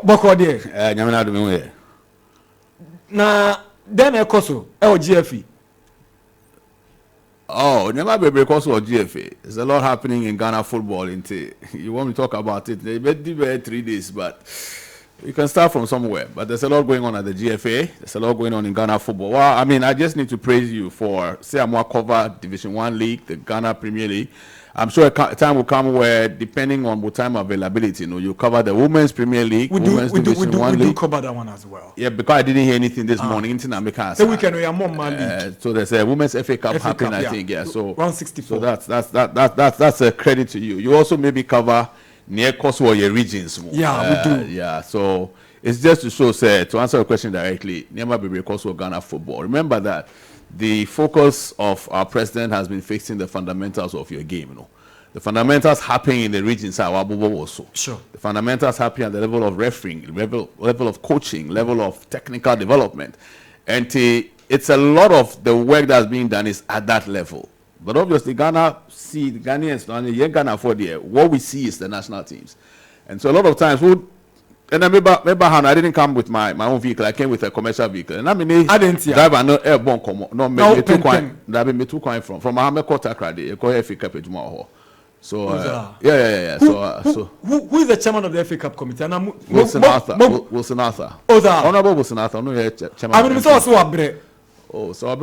Boko there. Nyamina do me we. Na then ekoso GFA. Oh, never be because of GFA. There's a lot happening in Ghana football. You want me to talk about it? They be 3 days, but you can start from somewhere. But there's a lot going on at the GFA. There's a lot going on in Ghana football. Well, I mean, I just need to praise you for say I'm more cover Division 1 League, the Ghana Premier League. I'm sure a time will come where, depending on what time availability, you cover the Women's Premier League, we do cover that one as well. Yeah, because I didn't hear anything this morning. The weekend we are more league. So there's a Women's FA Cup happening, I think. Yeah, so 164. So that's a credit to you. You also maybe cover near Koswoye regions more. Yeah, we do. Yeah, so it's just to show, to answer your question directly, Nema Bebe Koswo Ghana football. Remember that the focus of our president has been fixing the fundamentals of your game. The fundamentals happening in the regions are also. Sure. The fundamentals happen at the level of refereeing, level of coaching, level of technical development. And it's a lot of the work that's being done is at that level. But obviously, the Ghanaians, Ghana for what we see is the national teams. And so a lot of times, and I remember how I didn't come with my own vehicle. I came with a commercial vehicle. And I didn't drive no airborne me too coin from Ahmed Kota Krade. So yeah. Who is the chairman of the FA Cup committee? Wilson Arthur. Honorable Wilson Arthur. No, chairman. I mean, so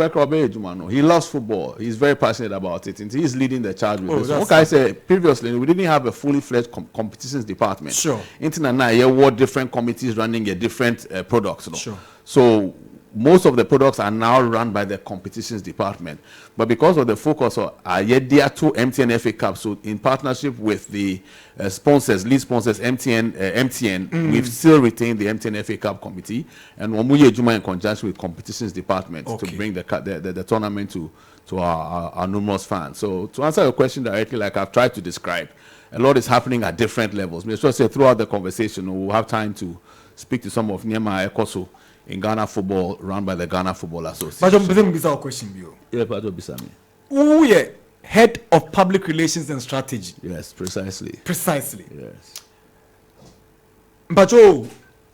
he loves football. He's very passionate about it, and he's leading the charge with this. Like I said previously, we didn't have a fully fledged competitions department. Sure. Internet now, what different committees running a different products. Sure. So most of the products are now run by the competitions department, but because of the focus of there to MTN FA Cup, so in partnership with the lead sponsors MTN, we've still retained the MTN FA Cup committee, and Wamuye Juma in conjunction with competitions department to bring the tournament to our numerous fans. So to answer your question directly, like I've tried to describe, a lot is happening at different levels. May say throughout the conversation, we'll have time to speak to some of Nyema Ekoso in Ghana football, run by the Ghana Football Association. But question, who is head of public relations and strategy? Yes, precisely. Yes. But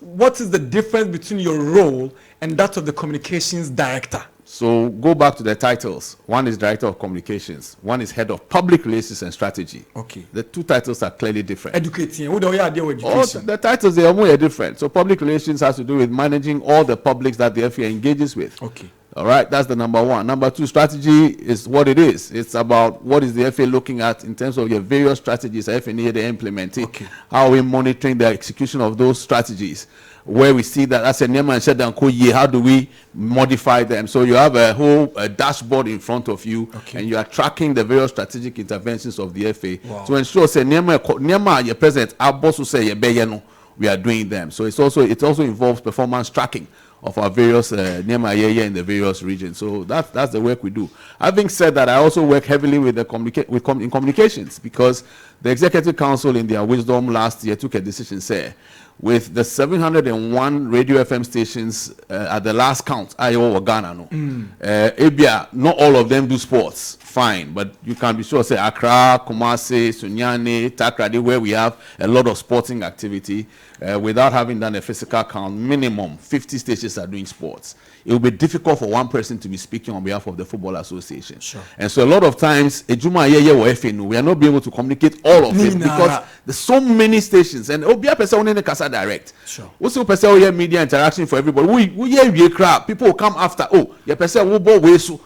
what is the difference between your role and that of the communications director? So go back to the titles. One is director of communications. One is head of public relations and strategy. Okay. The two titles are clearly different. Educating. What do you deal with education? The titles, they are more different. So public relations has to do with managing all the publics that the FA engages with. Okay. All right, that's the number one. Number two, strategy is what it is. It's about what is the FA looking at in terms of your various strategies the FA need to implement it. Okay. How are we monitoring the execution of those strategies? Where we see that as a Nema and Shedan Koye, how do we modify them? So you have a whole dashboard in front of you, and you are tracking the various strategic interventions of the FA to ensure say Nema your president, our boss will say we are doing them. So it also involves performance tracking of our various Nema in the various regions. So that's the work we do. Having said that, I also work heavily with in communications, because the Executive Council in their wisdom last year took a decision, say, with the 701 radio FM stations at the last count, Iowa or Ghana, not all of them do sports. Fine, but you can be sure, say Accra, Kumasi, Sunyani, Takrady, where we have a lot of sporting activity, without having done a physical count, minimum 50 stations are doing sports. It will be difficult for one person to be speaking on behalf of the Football Association. Sure. And so a lot of times, we are not be able to communicate all of it because there's so many stations. And be a person in the Casa Direct. Sure. Also, person will media interaction for everybody. We hear crowd. People will come after. Your person will go away. So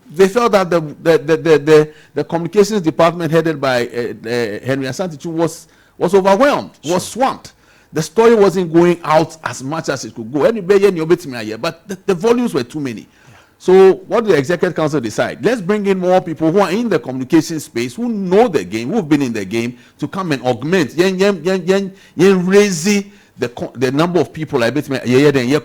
they felt that the communications department headed by Henry Asantichu was overwhelmed, was swamped. The story wasn't going out as much as it could go. But the volumes were too many. So what did the Executive Council decide? Let's bring in more people who are in the communication space, who know the game, who've been in the game, to come and augment, raise the number of like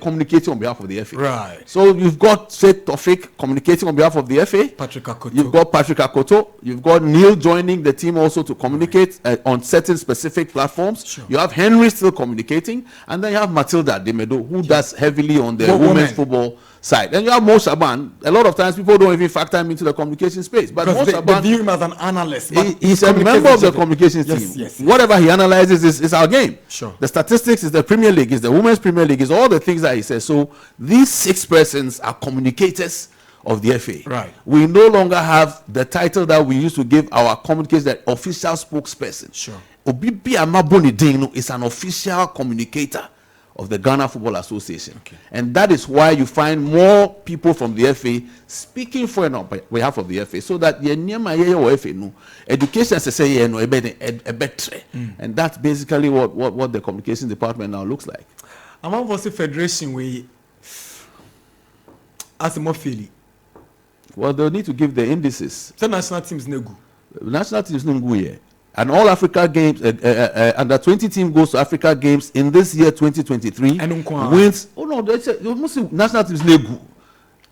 communicating on behalf of the FA. Right. So you've got Tofik communicating on behalf of the FA. Patrick Akoto. You've got Patrick Akoto. You've got Niel joining the team also to communicate on certain specific platforms. Sure. You have Henry still communicating, and then you have Matilda Demedo, who does heavily on the women's football side. And you have Mo Shaban. A lot of times people don't even factor him into the communication space. But Mo Shaban, they view him as an analyst. He's a member of the communications team. Yes. Whatever he analyzes is our game. Sure. The statistics is the Premier League, it's the Women's Premier League, it's all the things that he says. So these 6 persons are communicators of the FA. Right. We no longer have the title that we used to give our communicators, the official spokesperson. Sure. Obibi Amaboni Dino is an official communicator of the Ghana Football Association. Okay. And that is why you find more people from the FA speaking for on behalf of the FA, so that education say better. And that's basically what the communication department now looks like. Among us federation we as a more feeling. Well, they'll need to give the indices. The national teams no good. National teams no go here. And all Africa games, under 20 team goes to Africa games in this year 2023. Wins. Oh no, you must say national teams no good.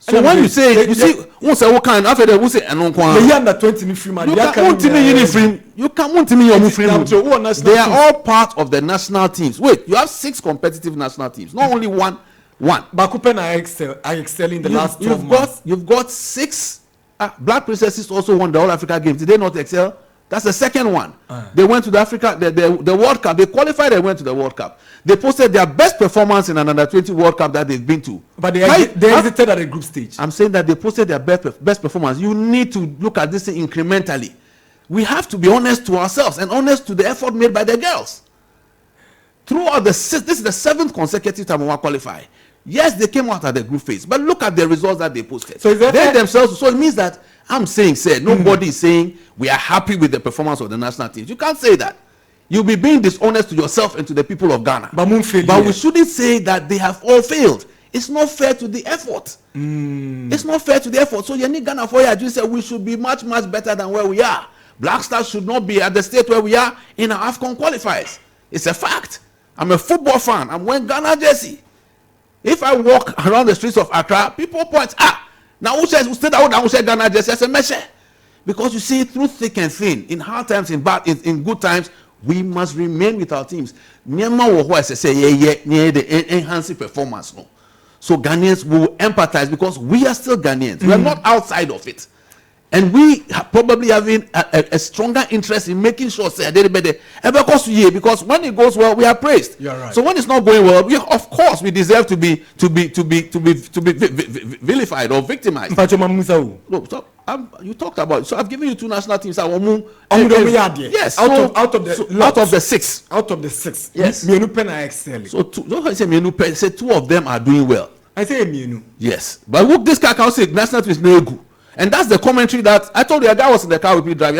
So when you say, you see, who say what kind after that, who say the year under 20 ni free man. You can't want to me your free. They are all part of the national teams. Wait, you have 6 competitive national teams, not only one. Bakupen I excel in the last 12 months. You've got 6. Black Princesses also won the All Africa Games. Did they not excel? That's the second one. They went to the Africa, the World Cup. They qualified and went to the World Cup. They posted their best performance in an under 20 World Cup that they've been to. But they exited at the group stage. I'm saying that they posted their best performance. You need to look at this thing incrementally. We have to be honest to ourselves and honest to the effort made by the girls. Throughout this is the 7th consecutive time we want to qualify. Yes, they came out at the group phase, but look at the results that they posted. So they themselves. So it means that I'm saying, nobody is saying we are happy with the performance of the national teams. You can't say that. You'll be being dishonest to yourself and to the people of Ghana. But we shouldn't say that they have all failed. It's not fair to the effort. It's not fair to the effort. So you need Ghana for you. Say we should be much better than where we are. Black Stars should not be at the state where we are in our AFCON qualifiers. It's a fact. I'm a football fan. I'm wearing Ghana jersey. If I walk around the streets of Accra, people point, now who says, who stayed out and who said Ghana just as a measure? Because you see, through thick and thin, in hard times, in good times, we must remain with our teams. Enhancing performance. No. So Ghanaians will empathize because we are still Ghanaians. We are not outside of it. And we probably having a stronger interest in making sure because when it goes well, we are praised. Right. So when it's not going well, of course we deserve to be vilified or victimized. No, so you talked about it. So I've given you 2 national teams. Yes. Out of the 6. Yes. So don't I say 2 of them are doing well. I say Mienu. Yes. But look, this guy can say national team is no good. And that's the commentary that I told you. A guy was in the car with me driving.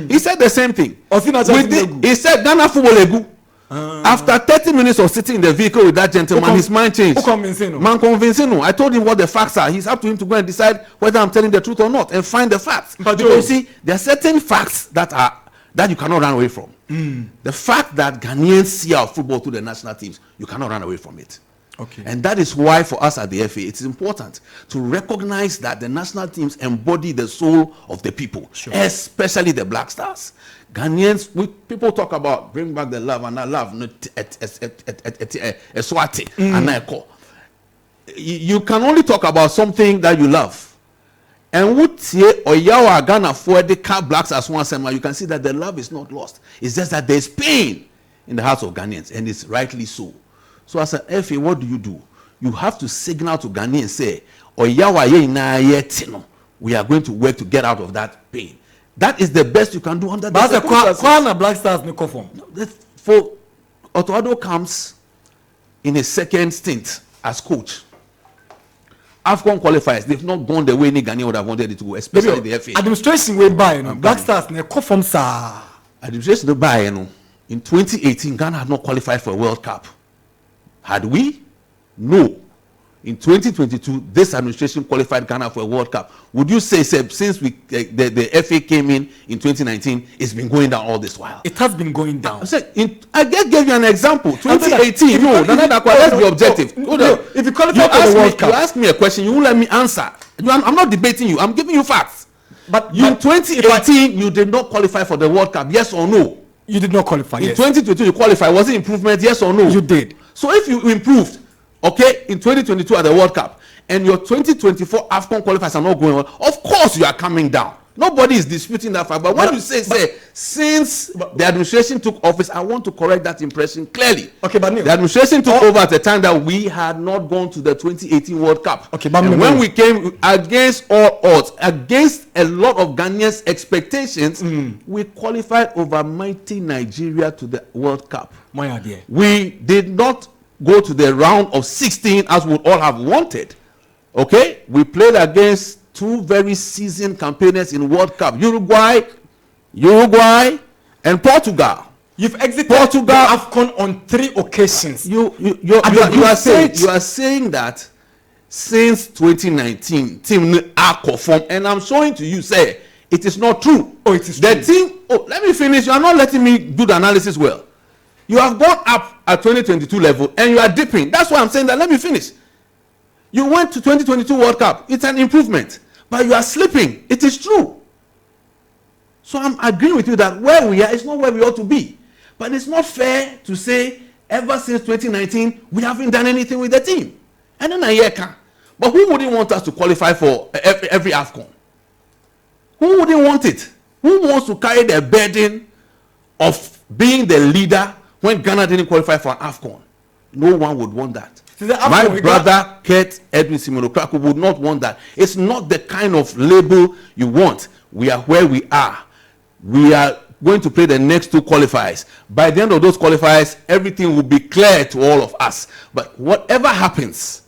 He said the same thing. He said Ghana football egu. After 30 minutes of sitting in the vehicle with that gentleman, his mind changed. Man convincing. I told him what the facts are. He's up to him to go and decide whether I'm telling the truth or not and find the facts. But you see, there are certain facts that you cannot run away from. The fact that Ghanaians see our football through the national teams, you cannot run away from it. Okay. And that is why for us at the FA, it's important to recognize that the national teams embody the soul of the people, especially the Black Stars. Ghanaians, people talk about bring back the love, and that love, you can only talk about something that you love. And Ghana for the Black Stars once you can see that the love is not lost. It's just that there's pain in the hearts of Ghanaians, and it's rightly so. So as an FA, what do? You have to signal to Ghana and say, we are going to work to get out of that pain. That is the best you can do under the circumstances. But Black Stars no conform. For Otoado comes in a second stint as coach. AFCON qualifiers, they've not gone the way any Ghanaian would have wanted it to go, especially the FA. Administration way by, Black Stars no conform, sir. Administration by, in 2018, Ghana had not qualified for a World Cup. Had we? No. In 2022, this administration qualified Ghana for a World Cup. Would you say, Seb, since the FA came in 2019, it's been going down all this while? It has been going down. I just gave you an example. 2018. Let's be objective. If you qualify for the World Cup, you ask me a question, you won't let me answer. I'm not debating you. I'm giving you facts. But in 2018, you did not qualify for the World Cup. Yes or no? You did not qualify. In 2022, you qualified. Was it improvement? Yes or no? You did. So if you improved, in 2022 at the World Cup, and your 2024 AFCON qualifiers are not going on, of course you are coming down. Nobody is disputing that fact. But when you say, since the administration took office, I want to correct that impression clearly. Okay, but Neil, the administration took over at the time that we had not gone to the 2018 World Cup. Okay, but and when we came against all odds, against a lot of Ghanaians' expectations, we qualified over mighty Nigeria to the World Cup. We did not go to the round of 16 as we would all have wanted. Okay, we played against two very seasoned campaigners in World Cup, Uruguay and Portugal. You've exited Portugal AFCON on 3 occasions. You are saying that since 2019 team are conformed, and I'm showing to you, say it is not true. Oh, it is the true. Team, let me finish. You are not letting me do the analysis well. You have gone up at 2022 level and you are dipping. That's why I'm saying that. Let me finish. You went to 2022 World Cup. It's an improvement, but you are slipping. It is true. So I'm agreeing with you that where we are is not where we ought to be. But it's not fair to say ever since 2019 we haven't done anything with the team. And then a year can. But who wouldn't want us to qualify for every AFCON? Who wouldn't want it? Who wants to carry the burden of being the leader when Ghana didn't qualify for an AFCON? No one would want that. My brother Kurt Edwin Simonokrako would not want that. It's not the kind of label you want. We are where we are. We are going to play the next 2 qualifiers. By the end of those qualifiers, everything will be clear to all of us. But whatever happens,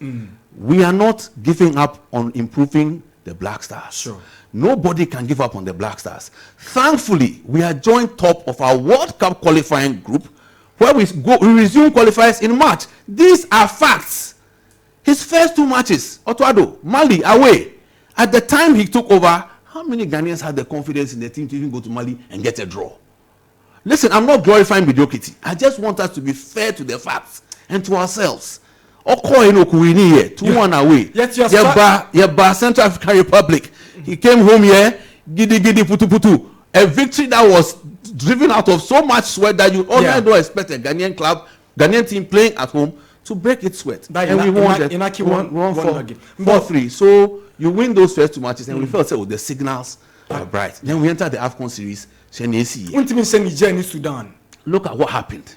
we are not giving up on improving the Black Stars. Sure. Nobody can give up on the Black Stars. Thankfully, we are joined top of our World Cup qualifying group, where we resume qualifiers in March. These are facts. His first 2 matches, Otuado, Mali, away. At the time he took over, how many Ghanaians had the confidence in the team to even go to Mali and get a draw? Listen, I'm not glorifying mediocrity. I just want us to be fair to the facts and to ourselves. Oko Enokuini here, 2-1 away. Yes, Yeba, Central African Republic. He came home here, gidi putu putu. A victory that was driven out of so much sweat that you already don't expect a Ghanaian team playing at home to break its sweat. And we won 4-3. So you win those first 2 matches, and we felt the signals are bright. Then we entered the AFCON series. Sudan. Look at what happened.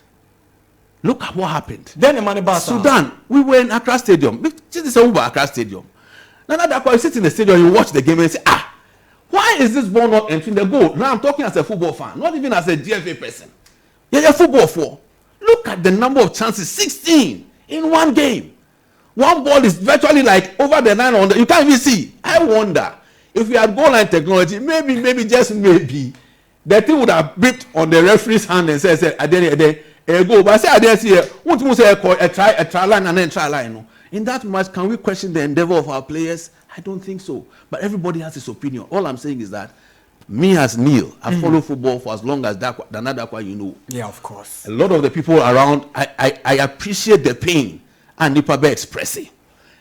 Then Sudan, we were in Accra Stadium. This is Accra Stadium. Now that you sit in the stadium, you watch the game and say, why is this ball not entering the goal? Now I'm talking as a football fan, not even as a GFA person. You're a football for. Look at the number of chances, 16 in one game. One ball is virtually like over the line on you can't even see. I wonder if we had goal line technology, maybe just maybe, the thing would have beeped on the referee's hand and said, a goal. But I say I didn't see what you say a try line and then try line. In that match, can we question the endeavor of our players? I don't think so. But everybody has his opinion. All I'm saying is that me as Neil, I follow football for as long as Dakwa, you know. Yeah, of course. A lot of the people around, I appreciate the pain and Nipabe expressing.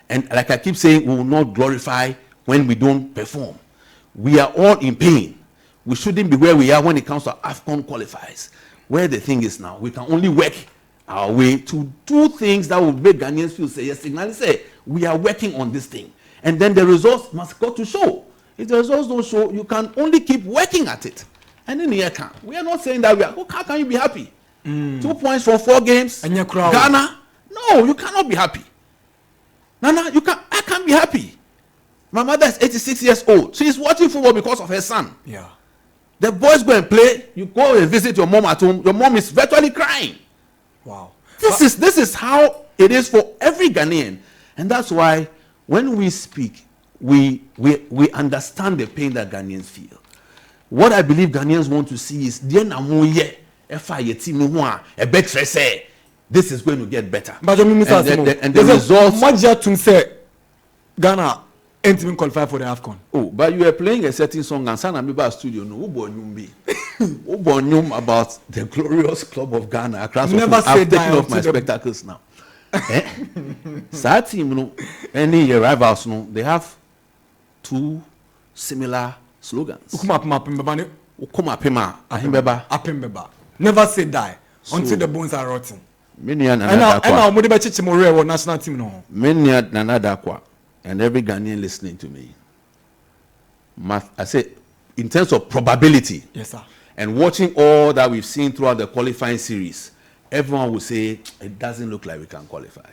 And like I keep saying, we will not glorify when we don't perform. We are all in pain. We shouldn't be where we are when it comes to AFCON qualifiers. Where the thing is now, we can only work our way to do things that will make Ghanaians feel, say, yes, signally say, we are working on this thing. And then the results must go to show. If the results don't show, you can only keep working at it. And in the year can. We are not saying that we are, how can you be happy? 2 points from 4 games. And Ghana? No, you cannot be happy. Nana, I can't be happy. My mother is 86 years old. She is watching football because of her son. Yeah. The boys go and play. You go and visit your mom at home. Your mom is virtually crying. Wow. This is how it is for every Ghanaian. And that's why when we speak, we understand the pain that Ghanaians feel. What I believe Ghanaians want to see is this is going to get better. But and the results. Ghana ain't even qualified for the AFCON. Oh, but you were playing a certain song and Sana Miba studio. No, who about the glorious club of Ghana. Never I've taken off my spectacles now. Sad team, no, any rivals, no, they have 2 similar slogans. Never say die until the bones are rotten. Many national team no. And every Ghanaian listening to me, I say in terms of probability, Yes, sir. and watching all that we've seen throughout the qualifying series, everyone will say it doesn't look like we can qualify.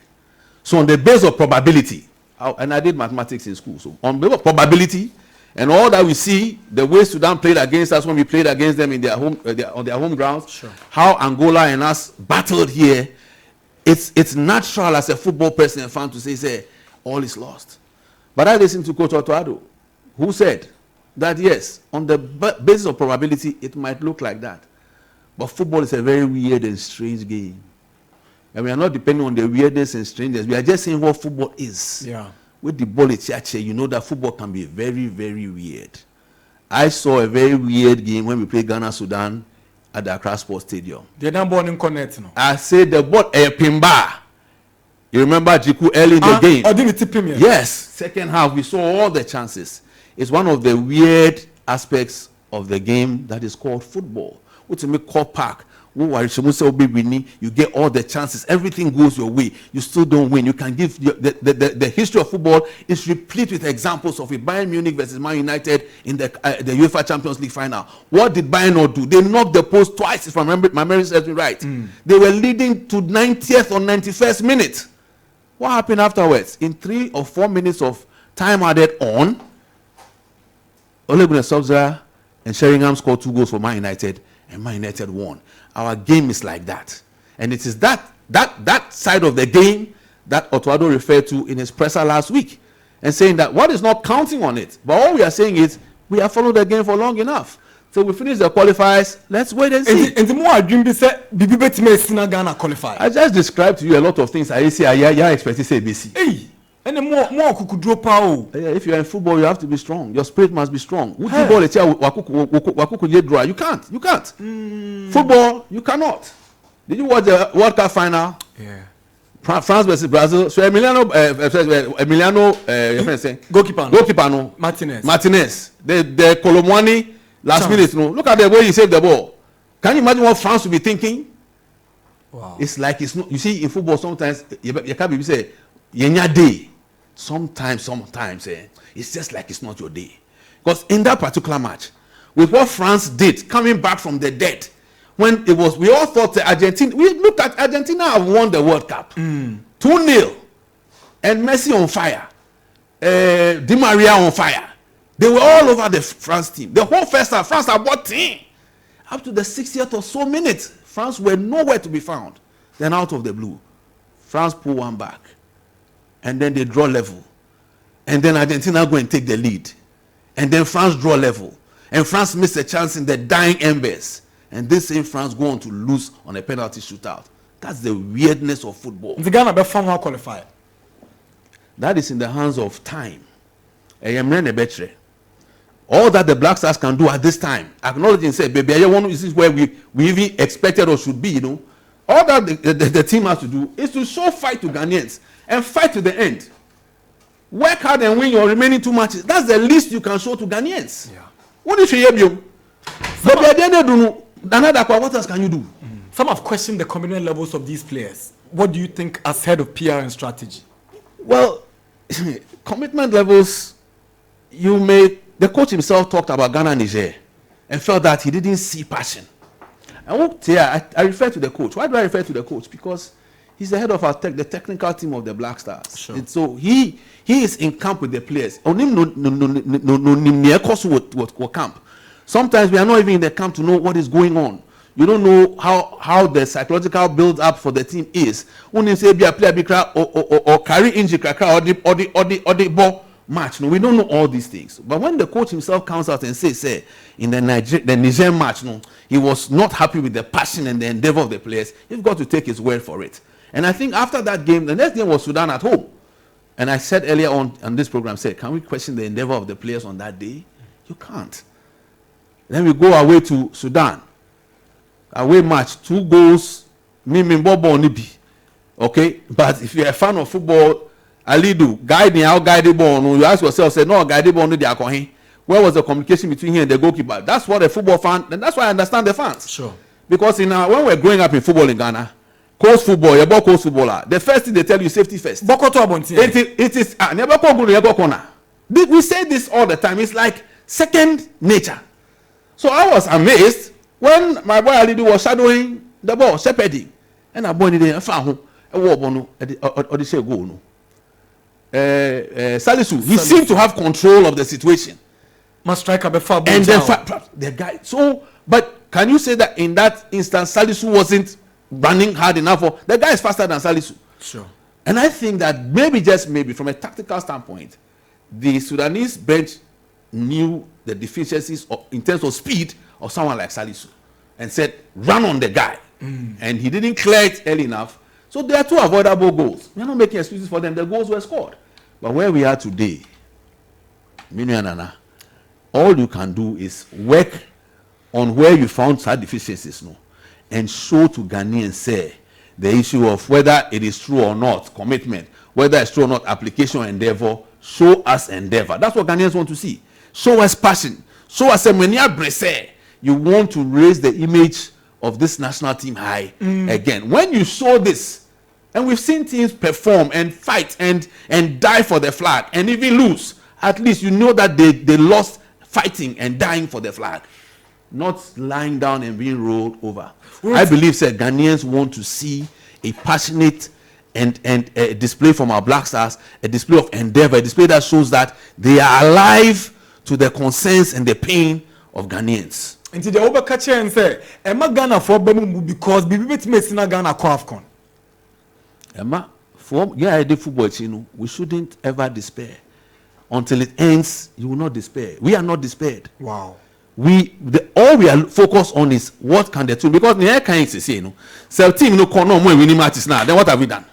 So on the basis of probability, and I did mathematics in school, so on the basis of probability and all that we see, the way Sudan played against us when we played against them in their home on their home grounds, sure. How Angola and us battled here, it's natural as a football person and fan to say all is lost. But I listened to Coach Otoado, who said that yes, on the basis of probability, it might look like that. But football is a very weird and strange game. And we are not depending on the weirdness and strangeness. We are just saying what football is. Yeah. With the ball, you know that football can be very, very weird. I saw a very weird game when we played Ghana Sudan at the Accra Sports Stadium. They don't born in connect, no. I said the ball a pimba. You remember Jiku early in the game? I didn't tip him yet. Yes. Second half, we saw all the chances. It's one of the weird aspects of the game that is called football. What's in Court Park? You get all the chances. Everything goes your way. You still don't win. You can give the history of football is replete with examples of it. Bayern Munich versus Man United in the UEFA Champions League final. What did Bayern not do? They knocked the post twice, if my memory serves me right. They were leading to 90th or 91st minute. What happened afterwards? In 3 or 4 minutes of time added on, Ole Gunnar Solskjaer and Sheringham scored 2 goals for Man United, and Man United won. Our game is like that, and it is that side of the game that Otoado referred to in his presser last week, and saying that what is not counting on it, but all we are saying is we have followed the game for long enough. So we finish the qualifiers. Let's wait and see. And the more I dream, say Bibi Betime Sina Ghana qualify. I just described to you a lot of things. I say, yeah, expect to say BC. Hey, and the more could drop out. If you're in football, you have to be strong. Your spirit must be strong. Football, you can't. Football, you cannot. Did you watch the World Cup final? Yeah. France versus Brazil. So Emiliano, goalkeeper no. Martinez. The Colomwani last minute no. Look at the way he saved the ball. Can you imagine what France will be thinking? Wow. It's like it's not. You see, in football sometimes you can't be say yenya day. Sometimes it's just like it's not your day. Because in that particular match, with what France did coming back from the dead, when it was, we all thought Argentina, we looked at Argentina have won the World Cup 2-0, and Messi on fire, Di Maria on fire. They were all over the France team. The whole first half, France had bought team. Up to the 60th or so minutes, France were nowhere to be found. Then out of the blue, France pull one back. And then they draw level. And then Argentina go and take the lead. And then France draw level. And France missed a chance in the dying embers. And this same France go on to lose on a penalty shootout. That's the weirdness of football. The Ghana be found how qualify. That is in the hands of time. All that the Black Stars can do at this time, acknowledging say, baby, this is where we even expected or should be, All that the team has to do is to show fight to Ghanaians and fight to the end. Work hard and win your remaining 2 matches. That's the least you can show to Ghanaians. Yeah. What else can you do? Some have questioned the commitment levels of these players. What do you think as head of PR and strategy? Well, commitment levels, the coach himself talked about Ghana and Niger and felt that he didn't see passion. I refer to the coach. Why do I refer to the coach? Because he's the head of the technical team of the Black Stars. Sure. And so he is in camp with the players. Camp. Sometimes we are not even in the camp to know what is going on. You don't know how the psychological build up for the team is. When you say be a player or carry injury or the ball match, no, we don't know all these things. But when the coach himself comes out and says, in the Niger match, no, he was not happy with the passion and the endeavor of the players, you've got to take his word for it. And I think after that game, the next game was Sudan at home. And I said earlier on this program, can we question the endeavor of the players on that day? You can't. Then we go away to Sudan. Away match, 2 goals, okay? But if you're a fan of football, Alidu, guiding the ball, you ask yourself, no, guide the ball, where was the communication between him and the goalkeeper? That's what a football fan, and that's why I understand the fans. Sure. Because when we're growing up in football in Ghana, coast football, you're about coast footballer. The first thing they tell you, safety first. It is, we say this all the time. It's like second nature. So I was amazed when my boy Alidu was shadowing the ball, shepherding. And I boy didn't found a war bono or the say go no. Salisu, he seemed to have control of the situation. Must strike a before And then the guy. So, but can you say that in that instance, Salisu wasn't running hard enough? For the guy is faster than Salisu. Sure. And I think that maybe, just maybe, from a tactical standpoint, the Sudanese bench knew the deficiencies in terms of speed of someone like Salisu and said, run on the guy. And he didn't clear it early enough. So there are two avoidable goals. We are not making excuses for them. The goals were scored. But where we are today, Minu and Nana, all you can do is work on where you found such deficiencies, no, and show to Ghanaians, say, the issue of whether it is true or not, commitment, whether it's true or not, application, endeavor, show us endeavor. That's what Ghanaians want to see. Show us passion. Show us a mania bresse. You want to raise the image of this national team high again. When you show this, and we've seen teams perform and fight and die for the flag and even lose, at least you know that they lost fighting and dying for the flag, not lying down and being rolled over. I believe that Ghanaians want to see a passionate and a display from our Black Stars, a display of endeavor, a display that shows that they are alive to the concerns and the pain of Ghanaians. Until the overcatcher and say, Emma Ghana for Bemu because Bibi Mesina Ghana Kwafcon. Emma, for the football, we shouldn't ever despair. Until it ends, you will not despair. We are not despaired. Wow. All we are focused on is what can the team, because the air can't say, so team no corner more winning matches now. Then what have we done?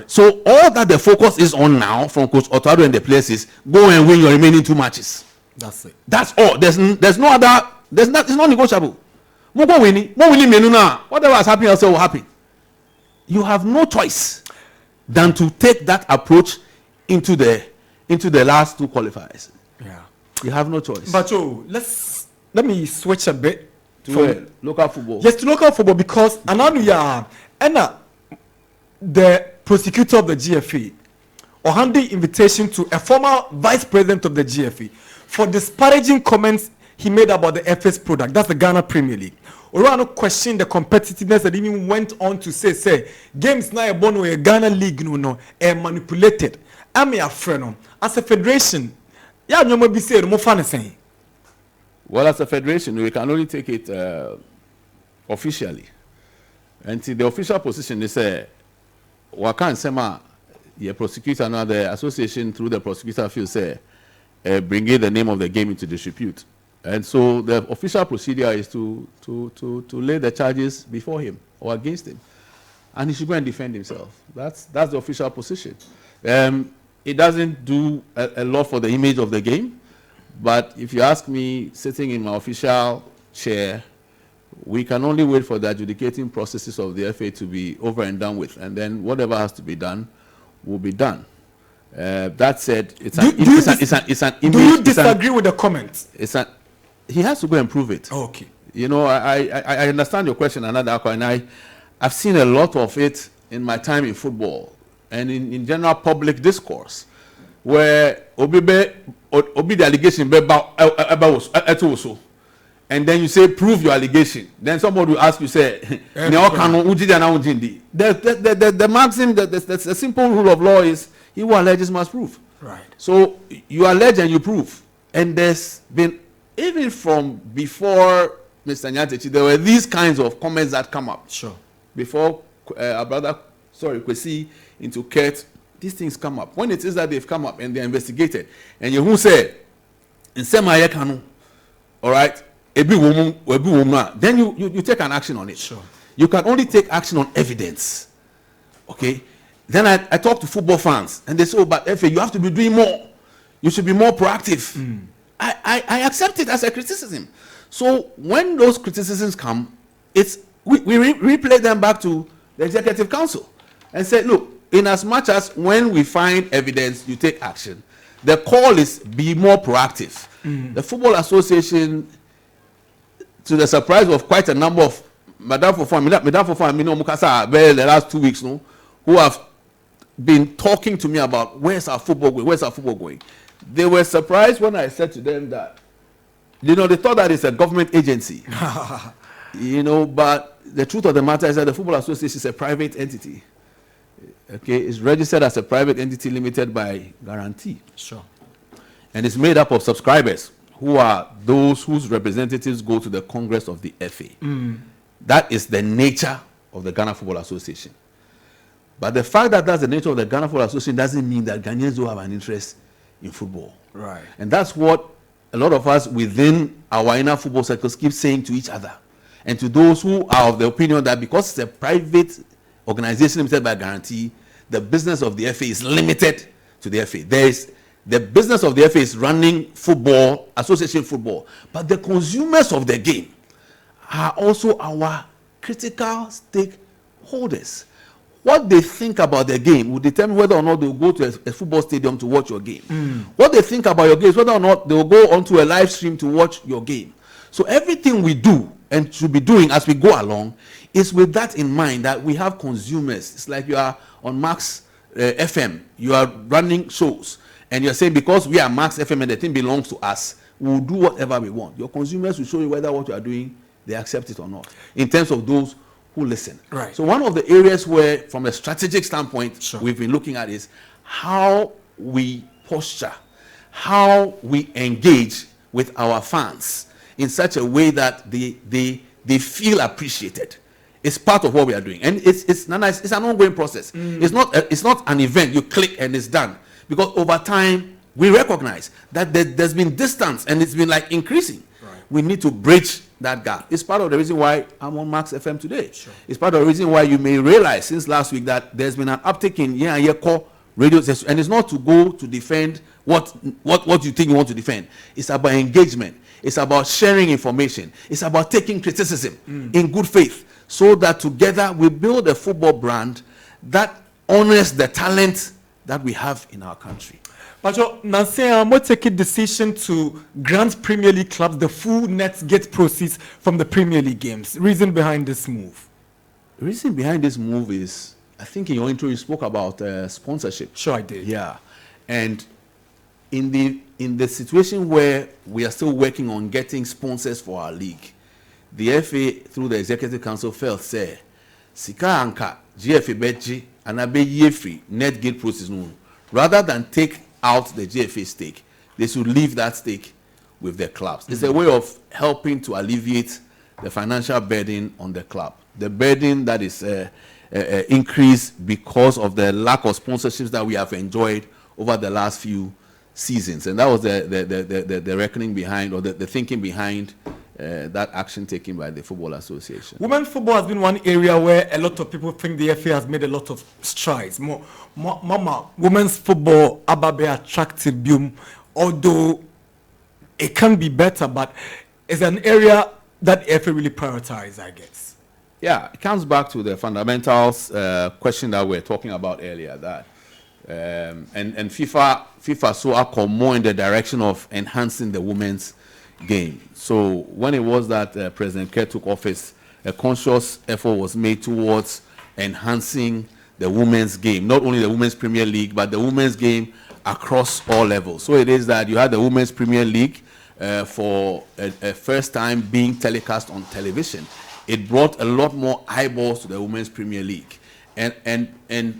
So all that the focus is on now from Coach Otado and the players is go and win your remaining 2 matches. That's it. That's all. There's no other. It's not negotiable. More winning menu now. Whatever has happened also will happen. You have no choice than to take that approach into the last 2 qualifiers. Yeah. You have no choice. But let me switch a bit to local football. Yes, to local football, because Ananu and the prosecutor of the GFA or handing invitation to a former vice president of the GFA for disparaging comments he made about the FS product. That's the Ghana Premier League. Orano questioned the competitiveness and even went on to say games now a born with a Ghana League no manipulated. I'm a friend as a federation. Yeah, no more be said more fun saying. Well, as a federation, we can only take it officially. And the official position is Wakan Sema, the prosecutor, now the association through the prosecutor feels bringing the name of the game into disrepute. And so the official procedure is to lay the charges before him or against him. And he should go and defend himself. That's the official position. It doesn't do a lot for the image of the game. But if you ask me, sitting in my official chair, we can only wait for the adjudicating processes of the FA to be over and done with. And then whatever has to be done will be done. That said, it's an image. Do you disagree with the comments? He has to go and prove it. Oh, okay. You know, I understand your question, and I've seen a lot of it in my time in football and in general public discourse, where Obi the allegation about and then you say prove your allegation. Then somebody will ask you, say, the maxim, the simple rule of law is he who alleges must prove. Right. So you allege and you prove, and there's been, even from before Mr. Nyantechi, there were these kinds of comments that come up. Sure. Before our brother, Kwesi into Kurt, these things come up. When it is that they've come up and they're investigated, and you who say, in Sema Kanu, all right, then you take an action on it. Sure. You can only take action on evidence. Okay? Then I talk to football fans, and they say, oh, but FA, you have to be doing more. You should be more proactive. I accept it as a criticism. So when those criticisms come, we replay them back to the Executive Council and say, look, in as much as when we find evidence, you take action, the call is be more proactive. The Football Association, to the surprise of quite a number of Madam Fofo, the last 2 weeks, no, who have been talking to me about where's our football going, They were surprised when I said to them that You know, they thought that it's a government agency. You know, but the truth of the matter is that the Football Association is a private entity. Okay, it's registered as a private entity limited by guarantee. Sure. And it's made up of subscribers who are those whose representatives go to the Congress of the FA. That is the nature of the Ghana Football Association. But the fact that that's the nature of the Ghana Football Association doesn't mean that Ghanaians don't have an interest in football. Right. And that's what a lot of us within our inner football circles keep saying to each other. And to those who are of the opinion that because it's a private organization limited by guarantee, the business of the FA is limited to the FA. The business of the FA is running football, association football. But the consumers of the game are also our critical stakeholders. What they think about the game will determine whether or not they will go to a football stadium to watch your game. What they think about your game is whether or not they will go onto a live stream to watch your game. So everything we do and should be doing as we go along is with that in mind, that we have consumers. It's like you are on Max FM, you are running shows, and you're saying because we are Max FM and the thing belongs to us, we'll do whatever we want. Your consumers will show you whether what you are doing, they accept it or not, in terms of those who listen. Right. So one of the areas where, from a strategic standpoint, Sure. we've been looking at is how we posture, how we engage with our fans in such a way that they feel appreciated. It's part of what we are doing, and it's an ongoing process. It's not an event you click and it's done, because over time we recognize that there's been distance and it's been like increasing. Right. We need to bridge that gap. It's part of the reason why I'm on Max FM today. Sure. It's part of the reason why you may realize since last week that there's been an uptick in year call radio, and it's not to go to defend what you think you want to defend. It's about engagement. It's about sharing information. It's about taking criticism in good faith, so that together we build a football brand that honors the talent that we have in our country. But Nancy, I'm take a decision to grant Premier League clubs the full net gate proceeds from the Premier League games. Reason behind this move? The reason behind this move is, I think in your intro you spoke about sponsorship. Sure, I did. Yeah, and in the situation where we are still working on getting sponsors for our league, the FA through the Executive Council felt say, Sika Anka GFA Beji and Abe free net gate proceeds no, rather than take out the GFA stake, they should leave that stake with the clubs. It's a way of helping to alleviate the financial burden on the club, the burden that is increased because of the lack of sponsorships that we have enjoyed over the last few seasons. And that was the reckoning behind, or the thinking behind that action taken by the Football Association. Women's football has been one area where a lot of people think the FA has made a lot of strides. Mama, women's football ababe attractive boom, although it can be better, but it's an area that FA really prioritizes, I guess. Yeah, it comes back to the fundamentals question that we were talking about earlier, that and FIFA so are more in the direction of enhancing the women's game. So when it was that President Kerr took office, a conscious effort was made towards enhancing the women's game, not only the Women's Premier League, but the women's game across all levels. So it is that you had the Women's Premier League for a first time being telecast on television. It brought a lot more eyeballs to the Women's Premier League. And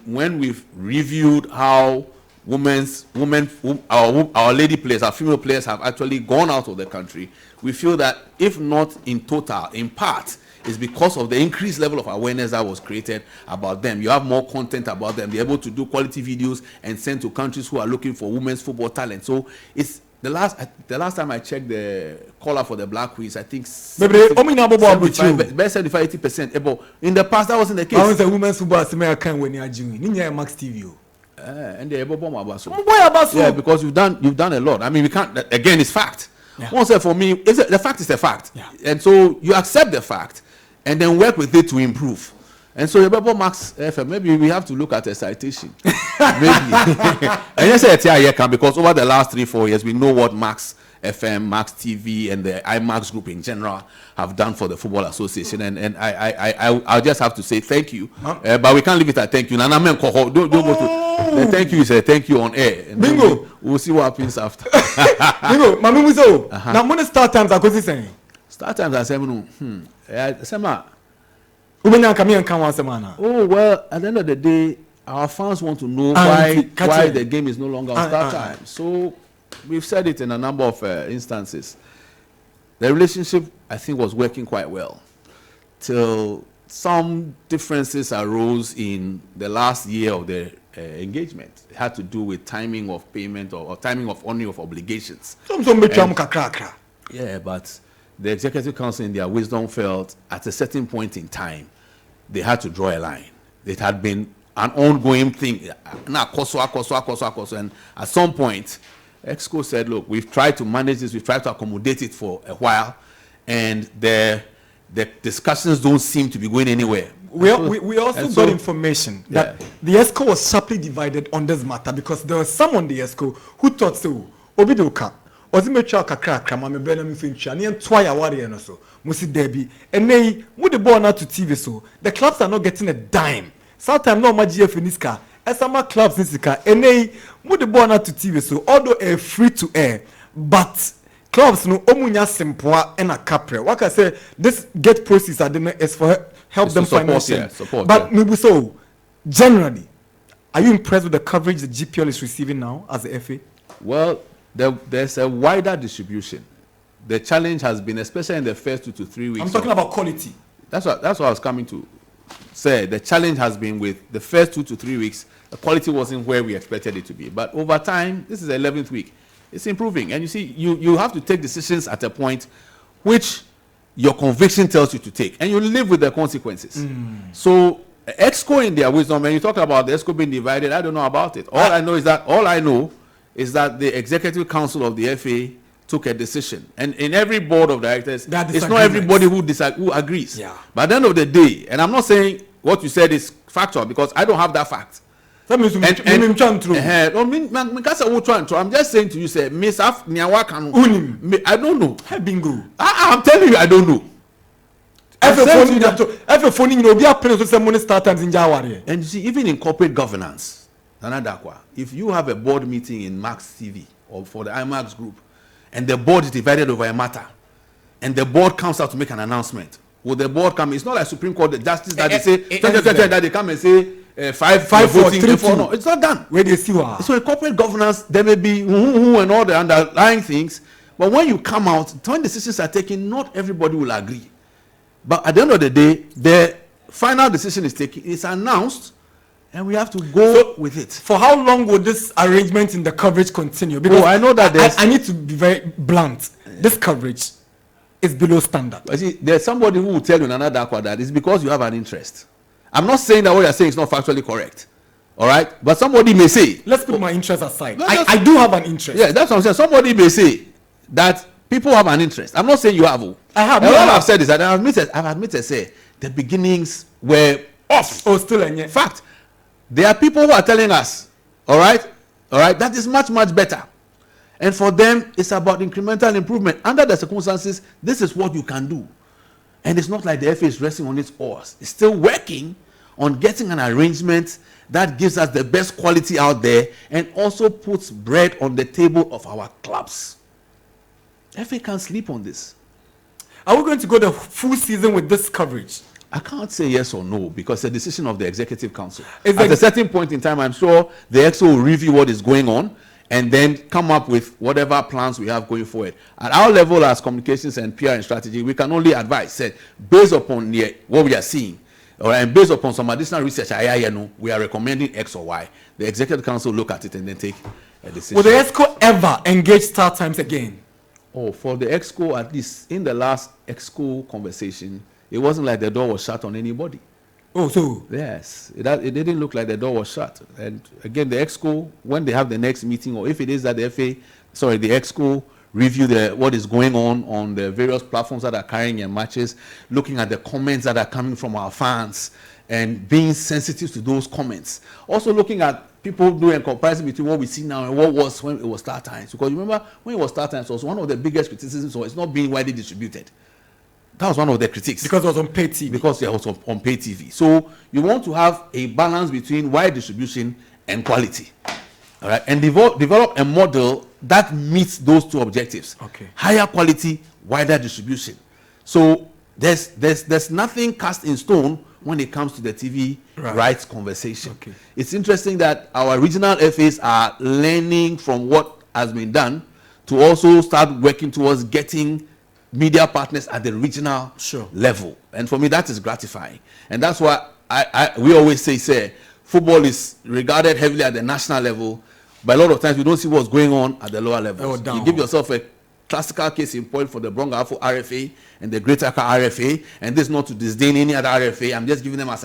when we've reviewed how our lady players, our female players have actually gone out of the country, we feel that if not in total, in part, is because of the increased level of awareness that was created about them. You have more content about them. They're able to do quality videos and send to countries who are looking for women's football talent. So it's the last time I checked the caller for the Black Queens, I think 75-80%. In the past, that wasn't the case. I was a women's football American when you're doing Max TV. And they're yeah, because you've done a lot. I mean, we can't. Again, it's fact. Yeah. Once and for me, the fact is a fact. Yeah. And so you accept the fact, and then work with it to improve. And so Max FM, maybe we have to look at a citation. Maybe. And yes, because over the last 3-4 years, we know what Max FM, Max TV, and the IMAX group in general have done for the Football Association. And I'll just have to say thank you. But we can't leave it at thank you. Don't go to. The thank you is a thank you on air. And Bingo. We'll see what happens after. Bingo. Mami Muzo. Now, when start times are going saying. Start times are saying, Sema. Oh, well, at the end of the day, our fans want to know why the game is no longer on start time. So we've said it in a number of instances. The relationship, I think, was working quite well till some differences arose in the last year of the engagement. It had to do with timing of payment or timing of honoring of obligations. Yeah, but the Executive Council, in their wisdom, felt at a certain point in time, they had to draw a line. It had been an ongoing thing. And at some point, Exco said, look, we've tried to manage this, we've tried to accommodate it for a while, and the discussions don't seem to be going anywhere. We also got information that the ESCO was sharply divided on this matter because there was someone on the ESCO who thought so. Obidoka, Ozimecha Kakra, Mame Benami Finch, and Twaya Warrior and so, Musi Debbie, and they would the ball out to TV so. The clubs are not getting a dime. Sometimes no much GFA in this car. Esama clubs in this car, and they would the ball out to TV so, although a free to air, but clubs no omunya simple and a capre. What I say, this get process is for help them financially. But maybe so, generally, are you impressed with the coverage the GPL is receiving now as the FA? Well, there's a wider distribution. The challenge has been, especially in the first 2 to 3 weeks. I'm talking about quality. That's what I was coming to say. The challenge has been with the first 2 to 3 weeks, the quality wasn't where we expected it to be. But over time, this is the 11th week. It's improving. And you see, you have to take decisions at a point which your conviction tells you to take. And you live with the consequences. So, EXCO in their wisdom, when you talk about the EXCO being divided, I don't know about it. All I know is that the Executive Council of the FA took a decision. And in every board of directors, it's not everybody who agrees. Yeah. But at the end of the day, and I'm not saying what you said is factual because I don't have that fact. I'm just saying to you, say, Miss Af I don't know. I'm telling you, I don't know. And you see, even in corporate governance, if you have a board meeting in Max TV or for the IMAX group, and the board is divided over a matter, and the board comes out to make an announcement, will the board come? It's not like Supreme Court, the justice that they say, that they come and say, 5 voting, 3-4. No, it's not done. Where they see what? So in corporate governance, there may be and all the underlying things, but when you come out, when decisions are taken, not everybody will agree. But at the end of the day, the final decision is taken, it's announced, and we have to go with it. For how long will this arrangement in the coverage continue? Because I know that I need to be very blunt. This coverage is below standard. But see, there's somebody who will tell you in another aqua that it's because you have an interest. I'm not saying that what you're saying is not factually correct. All right? But somebody may say... Let's put my interest aside. I do have an interest. Yeah, that's what I'm saying. Somebody may say that people have an interest. I'm not saying you have. I have. All I've said is that I've admitted, say, the beginnings were off. Oh, still in fact, there are people who are telling us, all right, that is much, much better. And for them, it's about incremental improvement. Under the circumstances, this is what you can do. And it's not like the FA is resting on its oars. It's still working on getting an arrangement that gives us the best quality out there and also puts bread on the table of our clubs. FA can't sleep on this. Are we going to go the full season with this coverage? I can't say yes or no because it's a decision of the Executive Council. At a certain point in time, I'm sure the EXO will review what is going on and then come up with whatever plans we have going forward. At our level as communications and PR and strategy, we can only advise, said, based upon what we are seeing, and based upon some additional research, we are recommending X or Y. The Executive Council look at it and then take a decision. Will the EXCO ever engage start times again? Oh, for the EXCO, at least in the last EXCO conversation, it wasn't like the door was shut on anybody. Oh, so? Yes. It didn't look like the door was shut. And again, the EXCO, when they have the next meeting, or if it is that the EXCO review what is going on the various platforms that are carrying their matches, looking at the comments that are coming from our fans, and being sensitive to those comments. Also looking at people doing a comparison between what we see now and what was when it was start times. Because remember, when it was start times, it was one of the biggest criticisms, so it's not being widely distributed. That was one of the critiques. Because it was on pay TV. Because it was on pay TV. So you want to have a balance between wide distribution and quality. All right, and develop a model that meets those two objectives. Okay. Higher quality, wider distribution. So there's nothing cast in stone when it comes to the TV rights conversation. Okay. It's interesting that our regional FAs are learning from what has been done to also start working towards getting media partners at the regional level. And for me, that is gratifying. And that's why we always say, football is regarded heavily at the national level, but a lot of times we don't see what's going on at the lower levels. You give yourself a classical case in point for the Brong-Ahafo RFA and the Greater Accra RFA, and this is not to disdain any other RFA. I'm just giving them as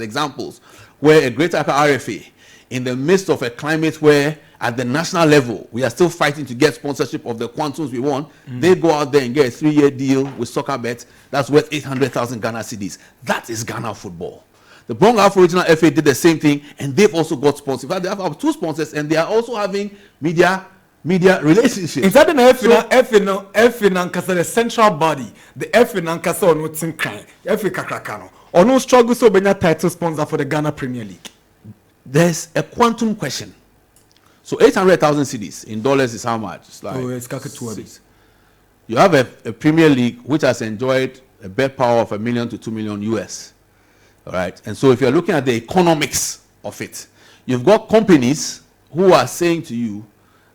examples, where a Greater Accra RFA, in the midst of a climate where at the national level we are still fighting to get sponsorship of the quantums we want, they go out there and get a 3-year deal with Soccerbet that's worth 800,000 Ghana cedis. That is Ghana football. The Brong-Ahafo Regional FA did the same thing, and they've also got sponsors. In fact, they have 2 sponsors, and they are also having media relationships. In fact, the central body, the FA Nankasa or no Tinkai, FA Kakrakano, or no struggle so many title sponsor for the Ghana Premier League. There's a quantum question. So 800,000 cedis in dollars is how much? It's like you have a Premier League which has enjoyed a bet power of $1 million to $2 million US. All right, and so if you're looking at the economics of it, you've got companies who are saying to you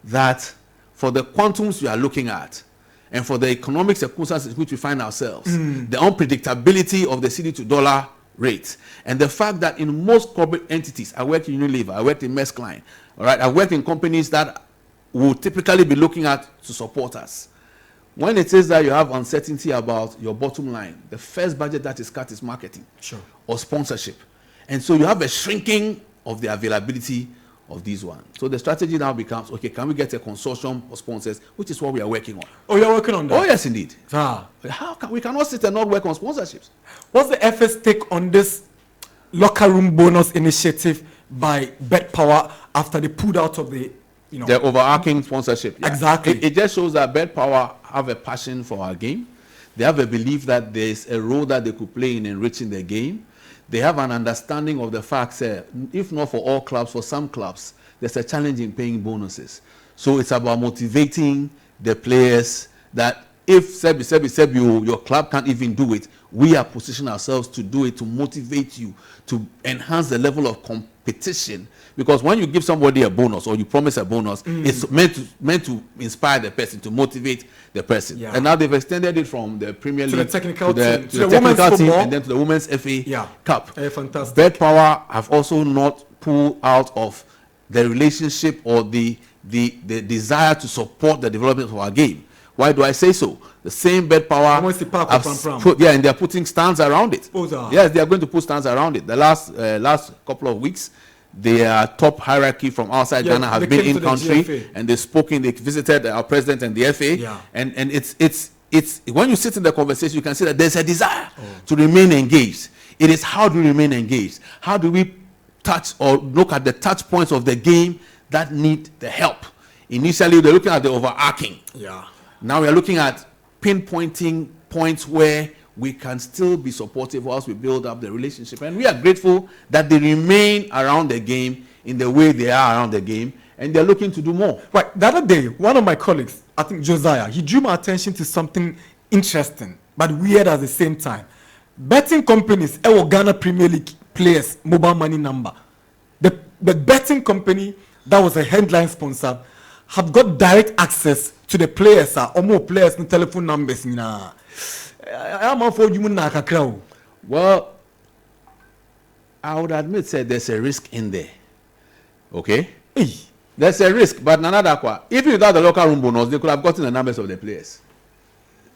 that for the quantums you are looking at and for the economic circumstances in which we find ourselves, the unpredictability of the cedi to dollar rate, and the fact that in most corporate entities, I worked in Unilever, I worked in Maersk Line, all right, I worked in companies that will typically be looking at to support us. When it is that you have uncertainty about your bottom line, the first budget that is cut is marketing or sponsorship. And so you have a shrinking of the availability of these ones. So the strategy now becomes, okay, can we get a consortium of sponsors, which is what we are working on. Oh, you're working on that? Oh, yes, indeed. How can we cannot sit and not work on sponsorships? What's the FA's take on this locker room bonus initiative by Bet Power after they pulled out of the the overarching sponsorship? Exactly. It just shows that Bet Power have a passion for our game. They have a belief that there's a role that they could play in enriching the game. They have an understanding of the fact that if not for all clubs, for some clubs, there's a challenge in paying bonuses. So it's about motivating the players that if your club can't even do it, we are positioning ourselves to do it, to motivate you, to enhance the level of competition. Because when you give somebody a bonus or you promise a bonus, it's meant to inspire the person, to motivate the person. And now they've extended it from the Premier League to the technical team, to the technical team, and then to the Women's FA Cup. Fantastic. Bet Power have also not pulled out of the relationship or the desire to support the development of our game. Why do I say so? The same Bet Power and they're putting stands around it. Yes, they are going to put stands around it. The last couple of weeks, their top hierarchy from outside Ghana have been in country, and they visited our president and the FA, and it's when you sit in the conversation, you can see that there's a desire to remain engaged. It is how do we remain engaged? How do we touch or look at the touch points of the game that need the help? Initially, they're looking at the overarching. Now we are looking at pinpointing points where we can still be supportive whilst we build up the relationship. And we are grateful that they remain around the game in the way they are around the game, and they're looking to do more. Right. The other day, one of my colleagues, I think Josiah, he drew my attention to something interesting, but weird at the same time. Betting companies, Ghana Premier League players' mobile money number. The betting company that was a headline sponsor have got direct access to the players, or more players' telephone numbers. Well, I would admit that there's a risk in there. Okay? There's a risk, but even without the local room bonus, they could have gotten the numbers of the players.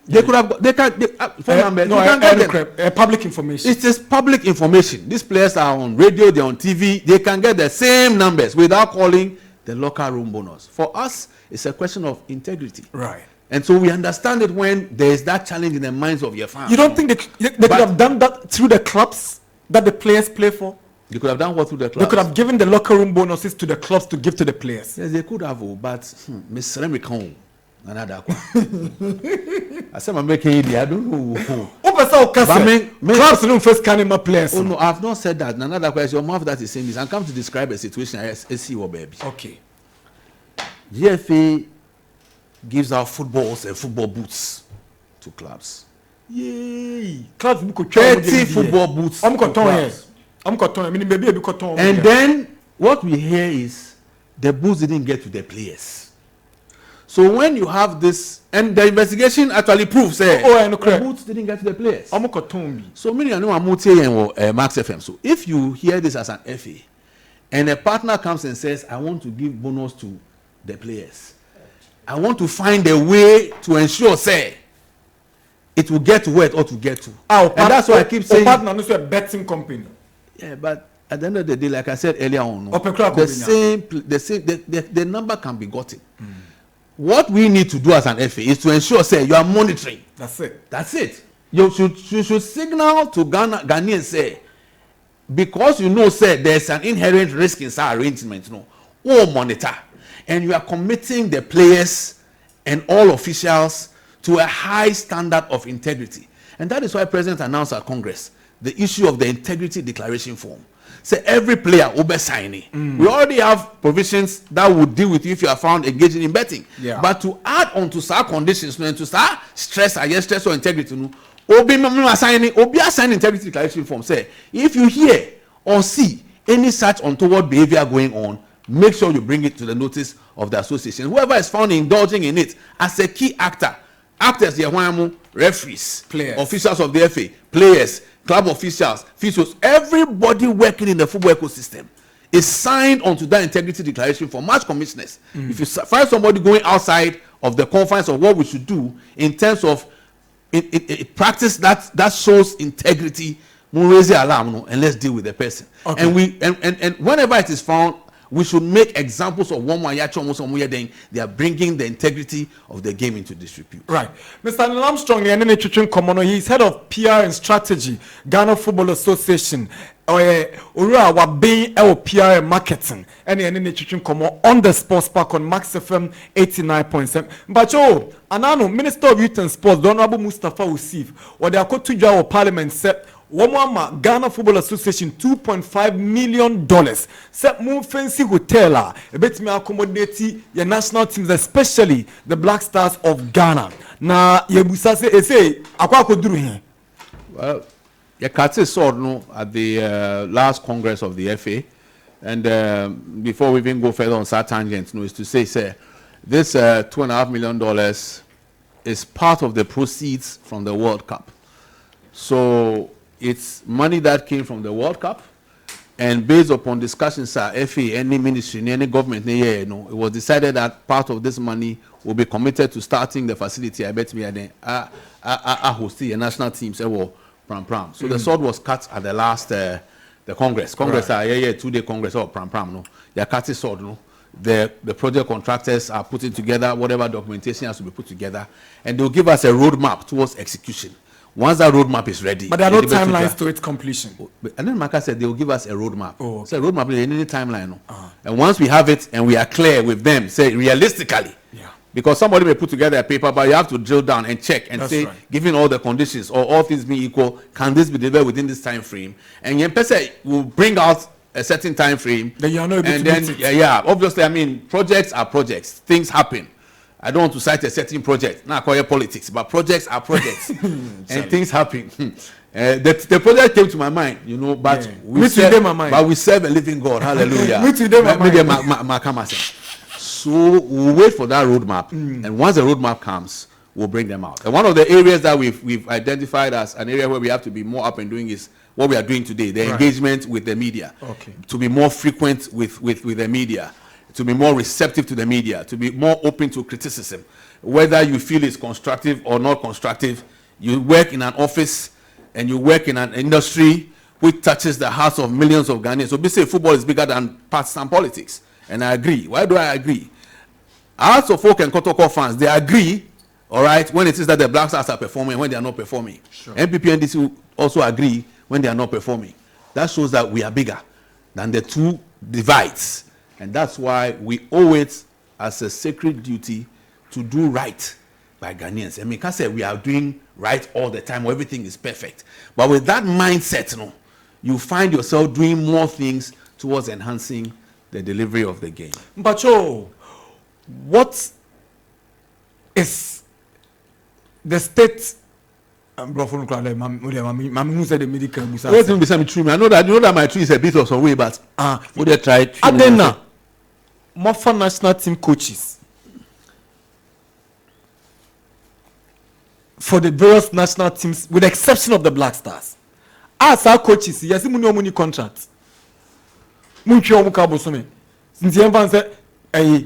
They could have, phone numbers. No, public information. It is public information. These players are on radio, they're on TV. They can get the same numbers without calling the local room bonus. For us, it's a question of integrity. Right. And so we understand it when there is that challenge in the minds of your fans. You don't think they could have done that through the clubs that the players play for? They could have done what through the clubs? They could have given the locker room bonuses to the clubs to give to the players. Yes, they could have, but Miss Remicon, Another I said I'm making it. I don't know. Clubs no first can my players. Oh no, I've not said that. Another question. Your mouth that is saying this. I'm come to describe a situation I see your baby. Okay. GFA gives out footballs and football boots to clubs. Yay! Clubs 30 football boots. I'm cotton. I mean, maybe a cotton. And then what we hear is the boots didn't get to the players. So when you have this, and the investigation actually proves the boots didn't get to the players. I'm cotton. So many know I'm and Max FM. So if you hear this as an FA, and a partner comes and says, I want to give bonus to the players, I want to find a way to ensure, say, it will get to where it ought to get to. And that's why I keep saying partner is a betting company. Yeah, but at the end of the day, like I said earlier on, the number can be gotten. What we need to do as an FA is to ensure, say, you are monitoring. That's it. That's it. You should signal to Ghanaians, say, because you know, say, there's an inherent risk in such arrangement, or monitor, and you are committing the players and all officials to a high standard of integrity. And that is why President announced at Congress the issue of the integrity declaration form. Say every player will be signing. We already have provisions that would deal with you if you are found engaging in betting. Yeah. But to add on to such conditions and to start stress against stress or integrity, obi signing integrity declaration form. Say if you hear or see any such untoward behavior going on, make sure you bring it to the notice of the association. Whoever is found indulging in it as a key actor, actors, referees, players, officials of the FA, players, club officials, everybody working in the football ecosystem is signed onto that integrity declaration for match commissioners. If you find somebody going outside of the confines of what we should do in terms of practice that shows integrity, we'll raise the alarm and let's deal with the person. Okay. And whenever it is found, we should make examples of one then they are bringing the integrity of the game into disrepute. Right. Mr. Niel Armstrong, he's head of PR and strategy, Ghana Football Association. We're being PR and marketing. And on the sports park on Max FM 89.7. But Anano, Minister of Youth and Sports, the Honorable Mustafa Usif, or they are called to your parliament said, Ghana Football Association $2.5 million. Set move fancy hotel a bit me accommodate your national teams, especially the Black Stars of Ghana. Na yebusa say akwa koduru here. Well, Yakati saw no at the last Congress of the FA, and before we even go further on that tangent, is to say this $2.5 million is part of the proceeds from the World Cup. So it's money that came from the World Cup, and based upon discussions, FA, any ministry, any government, it was decided that part of this money will be committed to starting the facility. I bet me hosting a national team. So the sword was cut at the last the Congress. Congress, right. 2-day Congress or pram. They cut the sword. The project contractors are putting together whatever documentation has to be put together, and they'll give us a roadmap towards execution. Once that roadmap is ready, but there are no timelines to its completion. And then Maka said they will give us a roadmap. So a roadmap is any timeline. And once we have it and we are clear with them, say realistically, because somebody may put together a paper, but you have to drill down and check and say, given all the conditions or all things being equal, can this be delivered within this time frame? And Yempese will bring out a certain time frame. Then you are not able to meet it. Obviously, projects are projects. Things happen. I don't want to cite a certain project. Now I call it politics, but projects are projects, and things happen. The project came to my mind, but we serve a living God. Hallelujah. So we'll wait for that roadmap, and once the roadmap comes, we'll bring them out. And one of the areas that we've identified as an area where we have to be more up and doing is what we are doing today: the engagement with the media, to be more frequent with the media, to be more receptive to the media, to be more open to criticism. Whether you feel it's constructive or not constructive, you work in an office and you work in an industry which touches the hearts of millions of Ghanaians. So basically, football is bigger than partisan politics. And I agree. Why do I agree? Hearts of folk and Kotoko fans, they agree, all right, when it is that the Black Stars are performing, when they are not performing. Sure. NPP and DC also agree when they are not performing. That shows that we are bigger than the two divides. And that's why we owe it as a sacred duty to do right by Ghanaians. I mean, can't say we are doing right all the time, or everything is perfect. But with that mindset, you find yourself doing more things towards enhancing the delivery of the game. But what is the state? I know that my tree is a bit of some way, but would they try? Adena, more national team coaches for the various national teams, with the exception of the Black Stars. As our coaches, yes, we no money contract. Munchi omukabo some. Since the Evans a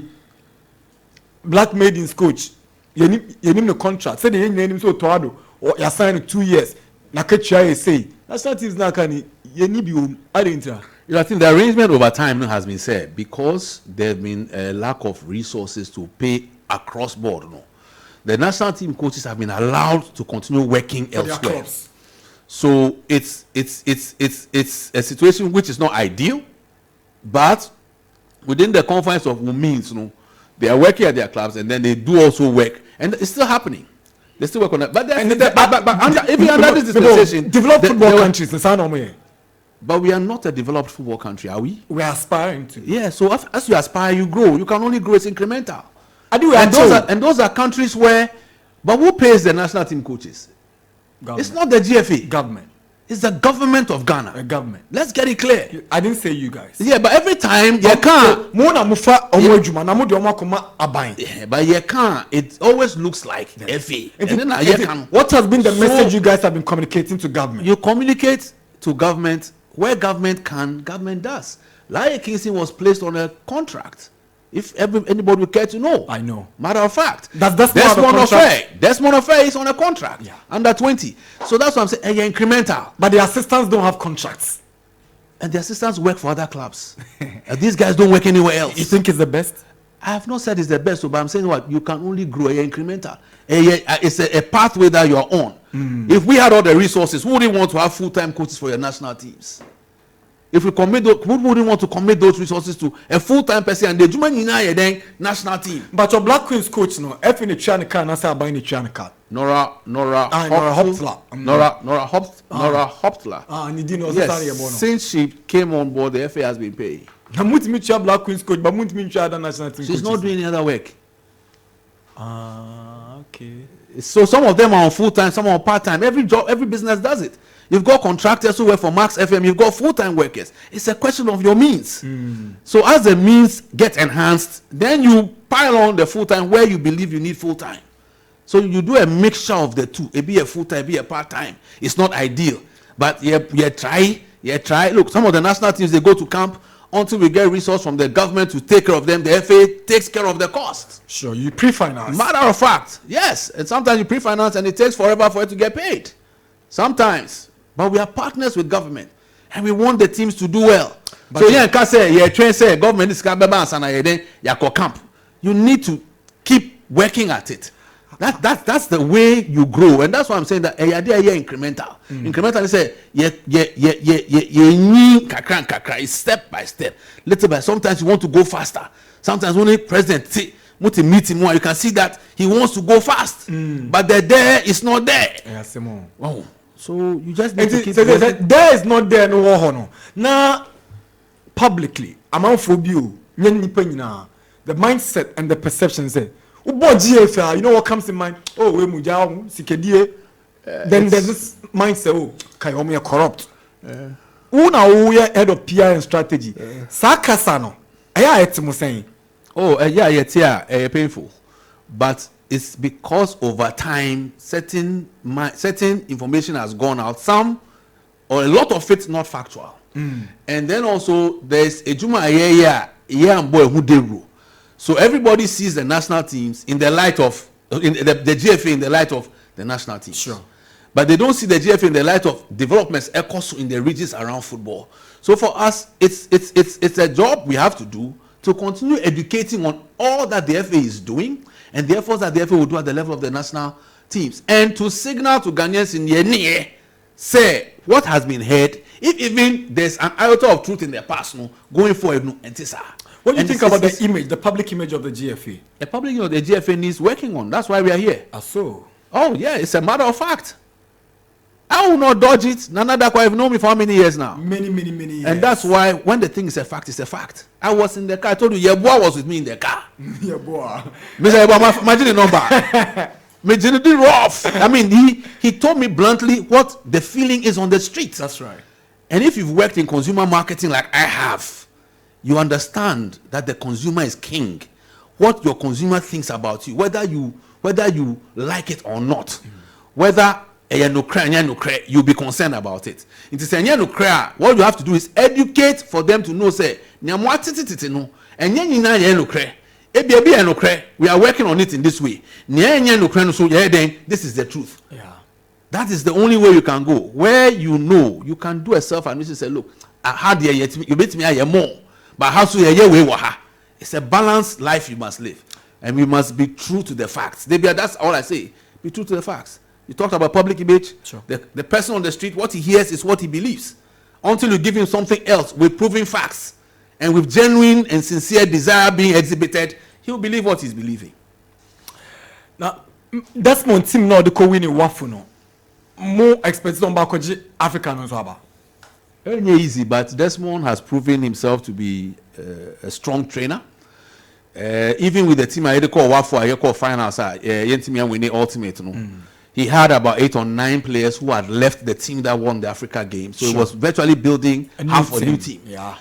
Black Maidens coach, you name the contract. Say the name so toado or you sign 2 years. Na ketcha say national teams na can you need you aren't. I think the arrangement over time has been said because there have been a lack of resources to pay across board. The national team coaches have been allowed to continue working elsewhere. So it's a situation which is not ideal, but within the confines of means, they are working at their clubs and then they do also work, and it's still happening. They still work on that. But even under this dispensation, developed football countries, the sound of me. But we are not a developed football country, are we? We are aspiring to. Yeah. So as you aspire, you grow. You can only grow. It's incremental. And those are countries where, but who pays the national team coaches? Government. It's not the GFA. Government. It's the government of Ghana. The government. Let's get it clear. I didn't say you guys. Yeah, but every time you can't. Yeah, but you can't. It always looks like the FA. What has been the message you guys have been communicating to government? You communicate to government where government can, government does. Like Kingston was placed on a contract. If anybody would care to know. I know. Matter of fact. That's Desmond Affair is on a contract. Yeah. Under 20. So that's what I'm saying. You're incremental. But the assistants don't have contracts. And the assistants work for other clubs. These guys don't work anywhere else. You think it's the best? I have not said it's the best, but I'm saying what? You can only grow. You're incremental. It's a pathway that you're on. If we had all the resources, who wouldn't want to have full-time coaches for your national teams? If we commit those, who wouldn't want to commit those resources to a full-time person and the then national team? But your Black Queens coach, if in the China car, I buying the China car. Nora Hoptler. Yes, since she came on board, the FA has been paying. Black Queens coach, but national team. She's not doing any other work. Okay. So some of them are on full-time, some are on part-time. Every job, every business does it. You've got contractors who work for Max FM. You've got full-time workers. It's a question of your means. So as the means get enhanced, then you pile on the full-time where you believe you need full-time. So you do a mixture of the two. It be a full-time, be a part-time. It's not ideal, but you try. Look, some of the national teams, they go to camp until we get resource from the government to take care of them. The FA takes care of the cost. Sure, you pre-finance. Matter of fact, yes. And sometimes you pre-finance and it takes forever for it to get paid. Sometimes. But we are partners with government, and we want the teams to do well. But so yeah, train say government is camp. You need to keep working at it. That's the way you grow, and that's why I'm saying that incremental. Incremental is say it's step by step, little by. Sometimes you want to go faster. Sometimes when the president meet him more, you can see that he wants to go fast, but the there is not there. Oh. So you just need to keep there is not there no war. Now publicly, among phobia, the mindset and the perception say, GFA, you know what comes in mind? Oh, we mujao sikedie. Then there's this mindset, oh, Kayomi are corrupt. Una head of PR and strategy. Sakasano. Saying. Oh, painful. But it's because over time certain information has gone out, some or a lot of it not factual, and then also there's a juma and boy who they rule. So everybody sees the national teams in the light of the GFA in the light of the national teams. Sure. But they don't see the GFA in the light of developments echoes in the regions around football. So for us, it's a job we have to do to continue educating on all that the FA is doing and the efforts that the FA will do at the level of the national teams, and to signal to Ghanaians in the say what has been heard, if even there's an iota of truth in their past, going forward, What do you And think this about is- the image, the public image of the GFA? The public, the GFA needs working on. That's why we are here. So. Oh yeah, it's a matter of fact. I will not dodge it. Nana Dakwa have known me for how many years now? Many years. And that's why when the thing is a fact, it's a fact. I was in the car. I told you, Yeboah was with me in the car. Yeboah. Mr. Yeboah, imagine the number. Imagine the rough. I mean, he told me bluntly what the feeling is on the street. That's right. And if you've worked in consumer marketing like I have, you understand that the consumer is king. What your consumer thinks about you, whether you like it or not, whether you'll be concerned about it. It is what you have to do is educate for them to know, say, we are working on it in this way. This is the truth. Yeah. That is the only way you can go. Where you can do a self-analysis and say, look, I had you bet me more, but how so it's a balanced life you must live. And we must be true to the facts. That's all I say. Be true to the facts. You talked about public image. Sure. The person on the street, what he hears is what he believes. Until you give him something else with proven facts and with genuine and sincere desire being exhibited, he'll believe what he's believing. Now, that's my team now. The co-win in Wafuno. More experts on Bakoji African as well. Very easy, but Desmond has proven himself to be a strong trainer. Even with the team I call Wafu, I call finals, winning ultimate. He had about 8 or 9 players who had left the team that won the Africa game. So Sure. He was virtually building a new team. Yeah.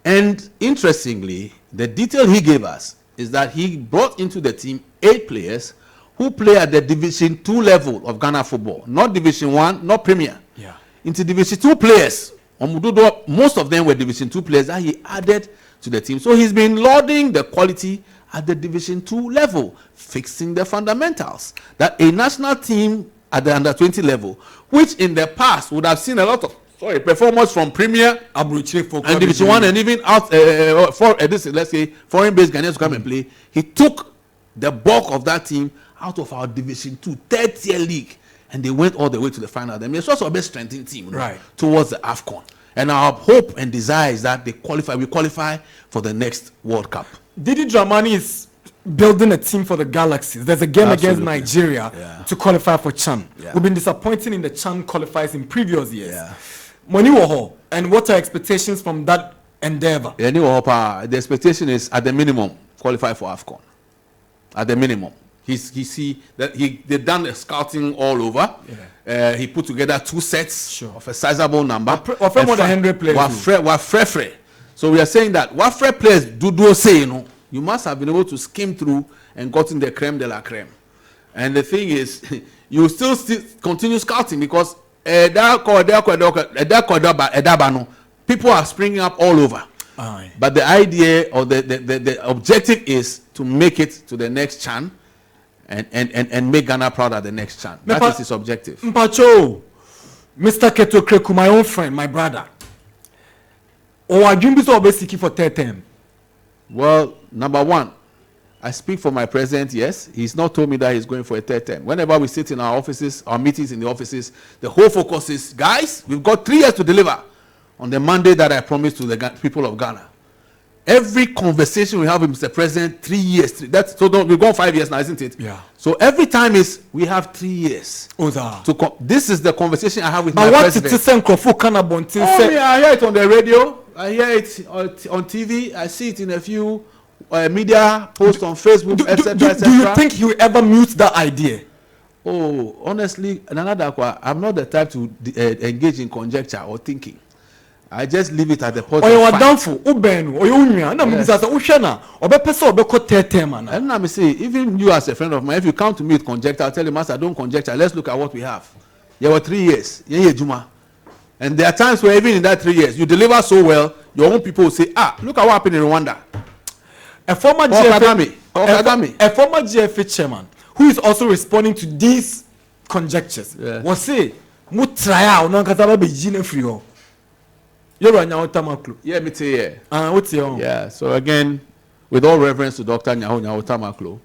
And interestingly, the detail he gave us is that he brought into the team 8 players who play at the Division 2 level of Ghana football, not Division 1, not Premier. Yeah. Into Division 2 players. Most of them were Division 2 players that he added to the team. So he's been lauding the quality at the Division 2 level, fixing the fundamentals. That a national team at the under 20 level, which in the past would have seen a lot of performers from Premier and Division 1 and even out let's say foreign-based Ghanaians to come and play. He took the bulk of that team out of our Division 2 third-tier league, and they went all the way to the final. They're also a best strengthened team, right, towards the AFCON. And our hope and desire is that we qualify for the next World Cup. Didi Dramani is building a team for the Galaxies. There's a game against Nigeria to qualify for CHAN. Yeah. We've been disappointing in the CHAN qualifiers in previous years. Yeah. Money Woho, and what are expectations from that endeavor? The expectation is at the minimum qualify for AFCON. At the minimum. They've done the scouting all over. Yeah. He put together 2 sets of a sizable number. Of more than 100 players. So we are saying that Wafre players do say, you must have been able to skim through and gotten the creme de la creme. And the thing is, you still continue scouting because people are springing up all over. Aye. But the idea or the objective is to make it to the next CHAN and make Ghana proud at the next CHAN. That is his objective. Mpacho, Mr. Keto Kreku, my own friend, my brother. Or are you seeking for third term? Well, number one, I speak for my president, yes. He's not told me that he's going for a third term. Whenever we sit in our offices, our meetings in the offices, the whole focus is, guys, we've got 3 years to deliver on the mandate that I promised to the people of Ghana. Every conversation we have with Mr. President, 3 years. We've gone 5 years now, isn't it? Yeah. So every time we have 3 years. This is the conversation I have with my president. I hear it on the radio. I hear it on TV. I see it in a few media posts on Facebook, etc. Do you think he will ever mute that idea? Oh, honestly, I'm not the type to engage in conjecture or thinking. I just leave it at the point of fact. And let me say, even you as a friend of mine, if you come to me with conjecture, I'll tell you, Master, don't conjecture. Let's look at what we have. There were 3 years. And there are times where even in that 3 years, you deliver so well, your own people will say, look at what happened in Rwanda. A former GFA chairman who is also responding to these conjectures will say, Yeah, so again, with all reverence to Dr. Nyaho Tamaklo,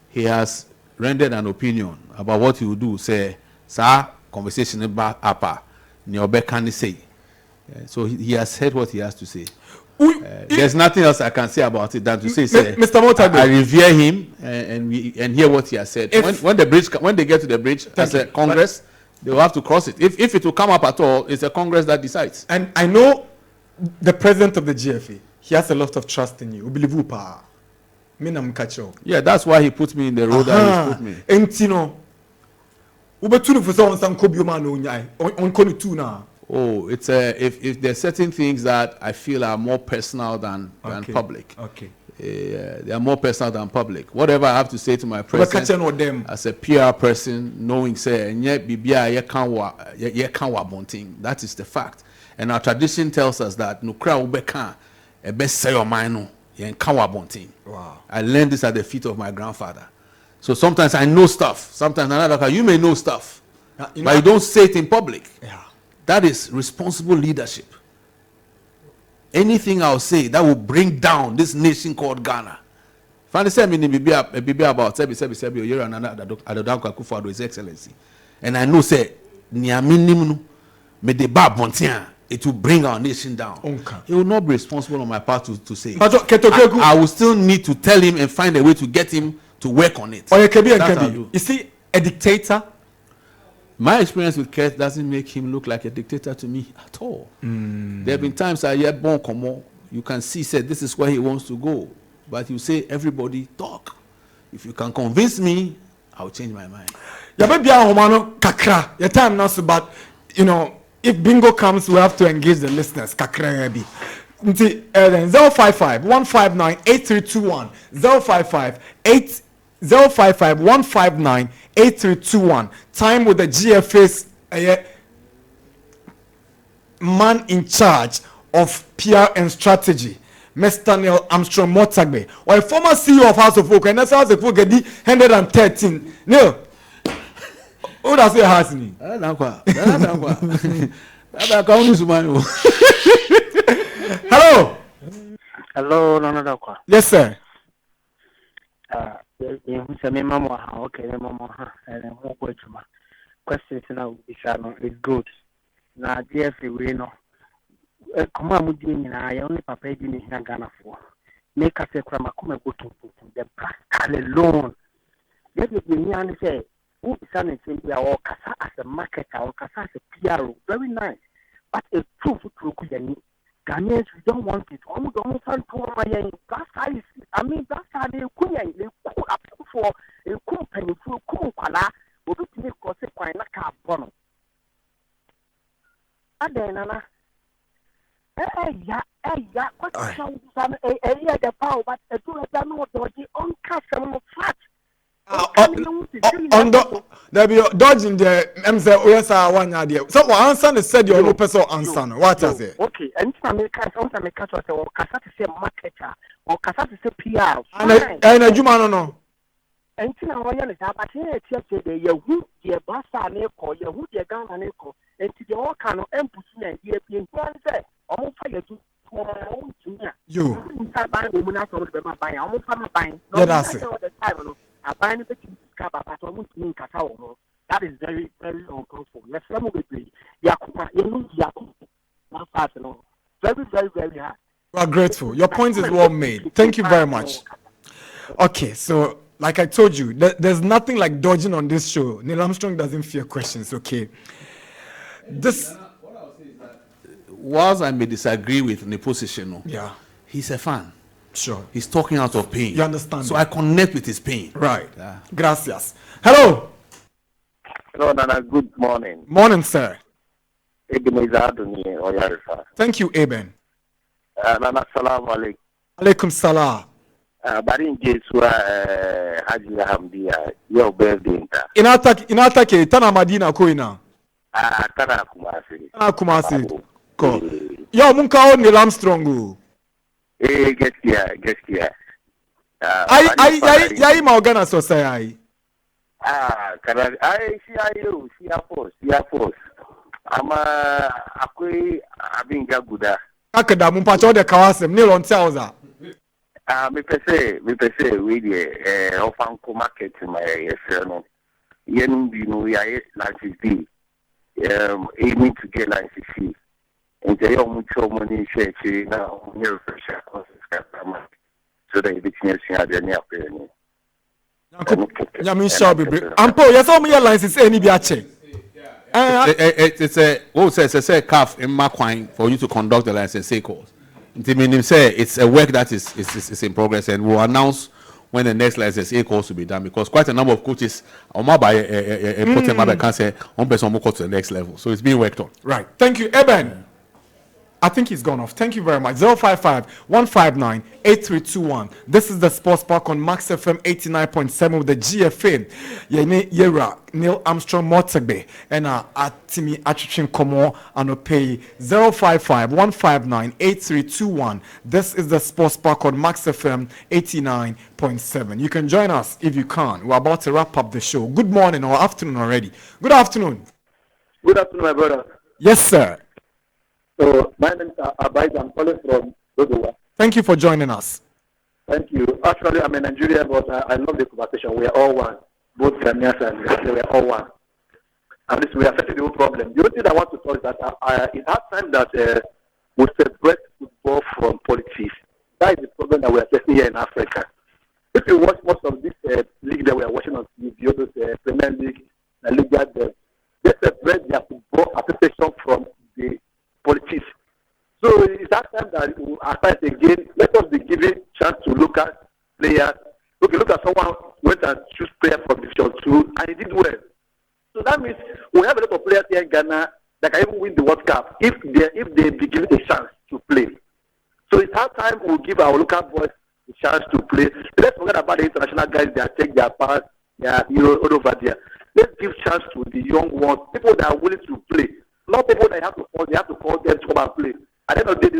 he has rendered an opinion about what he will do. Say, sir, conversation about APA, Nyobe can say. So he has said what he has to say. There's nothing else I can say about it than to say, Mr. Mortagbe, I revere him and hear what he has said. When they get to the bridge as a Congress, they will have to cross it. If it will come up at all, it's a Congress that decides. And I know the president of the GFA, he has a lot of trust in you. We believe you, pa. Yeah, that's why he put me in the road that he put me. Entino. Oh, it's if there's certain things that I feel are more personal than public. Okay. They are more personal than public. Whatever I have to say to my president as a PR person, knowing say that is the fact. And our tradition tells us that wow. I learned this at the feet of my grandfather. So sometimes I know stuff. Sometimes you may know stuff, but you don't say it in public. Yeah. That is responsible leadership. Anything I'll say that will bring down this nation called Ghana. If I say about His Excellency, and I know say it will bring our nation down. It will not be responsible on my part to say. I will still need to tell him and find a way to get him to work on it. Is he a dictator? My experience with Kurt doesn't make him look like a dictator to me at all. There have been times I hear bon comment. You can see said this is where he wants to go, but you say everybody talk. If you can convince me, I'll change my mind. Kakra. Your time now, but if bingo comes, we have to engage the listeners. Kakra yabi. 055 159 8321 055 159 8321. Time with the GFA's man in charge of PR and strategy, Mr. Niel Armstrong Mortagbe, or a former CEO of House of Folk, and that's House of Folk 113. Neil, who does it has me? Hello. Hello, no. Yes, sir. Question now is good. Now, GFA, we know. Come on, I only papa in Ghana for. Make us a crime, come go to the brass alone. Let me say, who is an or Kasa as a marketer or Kasa as a PR, very nice. But a proof to Ghanaians, we don't want it. Almost find that's how that's how they couldn't up for a company for Kumukala, but to make consequence like a bonnet. And then, Anna, the power, but a two of them know the uncustomary flat. There be dodging the MZ one idea. So answer said your person answer. What is it? Okay, and some make or Kasa to say marketer or Kasa to say PR. And a Jumano no. And now I understand, but here it's you the Bassa Neko, you the Ghana Neko, and to the all kind of empty and European say, almost fire to you. Buying women out of the buying, almost buying. Yeah, that's it. That is very, very uncalled for. Let's very, very, very hard. We are grateful. Your point is well made. Thank you very much. Okay, so like I told you, there's nothing like dodging on this show. Niel Armstrong doesn't fear questions, okay? What I'll say is that whilst I may disagree with the position, yeah, he's a fan. Sure. He's talking out of pain. You understand? So I connect with his pain. Right. Yeah. Gracias. Hello. Hello, Nana. Good morning. Morning, sir. Thank you, Eben. Nana, salam alaikum. Alaikum salam. Barin Jesua Haji Hamdia, your birthday. Inatake, Tana Madina Koina. Tana Kumasi. Kumasi. Ko. Yo, Munka on Niel Armstrong. Get here. I Morgana Society. See a post. Akwe abinga guda. Akada mumpacho de kawasem Niel on Tauza. Me pese we the ofanko market my no. Yenu binu ya license B. Aiming to get license C. And they are much money shaking now, near pressure courses, so they between the near penny. Yamin Shelby. Ampo, yes, all my license any biache. It's a what says it's a calf in Maquine for you to conduct the license course. It means say it's a work that is in progress, and we'll announce when the next license course will be done, because quite a number of coaches are by a potential can say one person will go to the next level. So it's being worked on. Right. Thank you, Eben. I think he's gone off. Thank you very much. 055-159-8321. This is the Sports Park on Max FM 89.7 with the GFA. Yera, Niel Armstrong Mortagbe, and Atimi Achichin Komo Anopay. 055-159-8321. This is the Sports Park on Max FM 89.7. You can join us if you can. We're about to wrap up the show. Good morning or afternoon already. Good afternoon. Good afternoon, my brother. Yes, sir. So, my name is Abaid. I'm calling from Dodowa. Thank you for joining us. Thank you. Actually, I'm in Nigeria, but I love the conversation. We are all one. Both Ghanaians and we are all one. And this, we are facing the whole problem. The only thing I want to talk is that it has time that we separate football from politics. That is the problem that we are facing here in Africa. If you watch most of this league that we are watching on TV, the Premier League, the Liga, they separate their football association from the politics. So it's that time that we are again. Let us be giving chance to local players. Okay, look at someone who went and choose player from Division 2 and he did well. So that means we have a lot of players here in Ghana that can even win the World Cup if they be given a chance to play. So it's that time we'll give our local boys a chance to play. Let's forget about the international guys that take their part, all over there. Let's give chance to the young ones, people that are willing to play. Not people that have to call them to come and play. At the end of the day,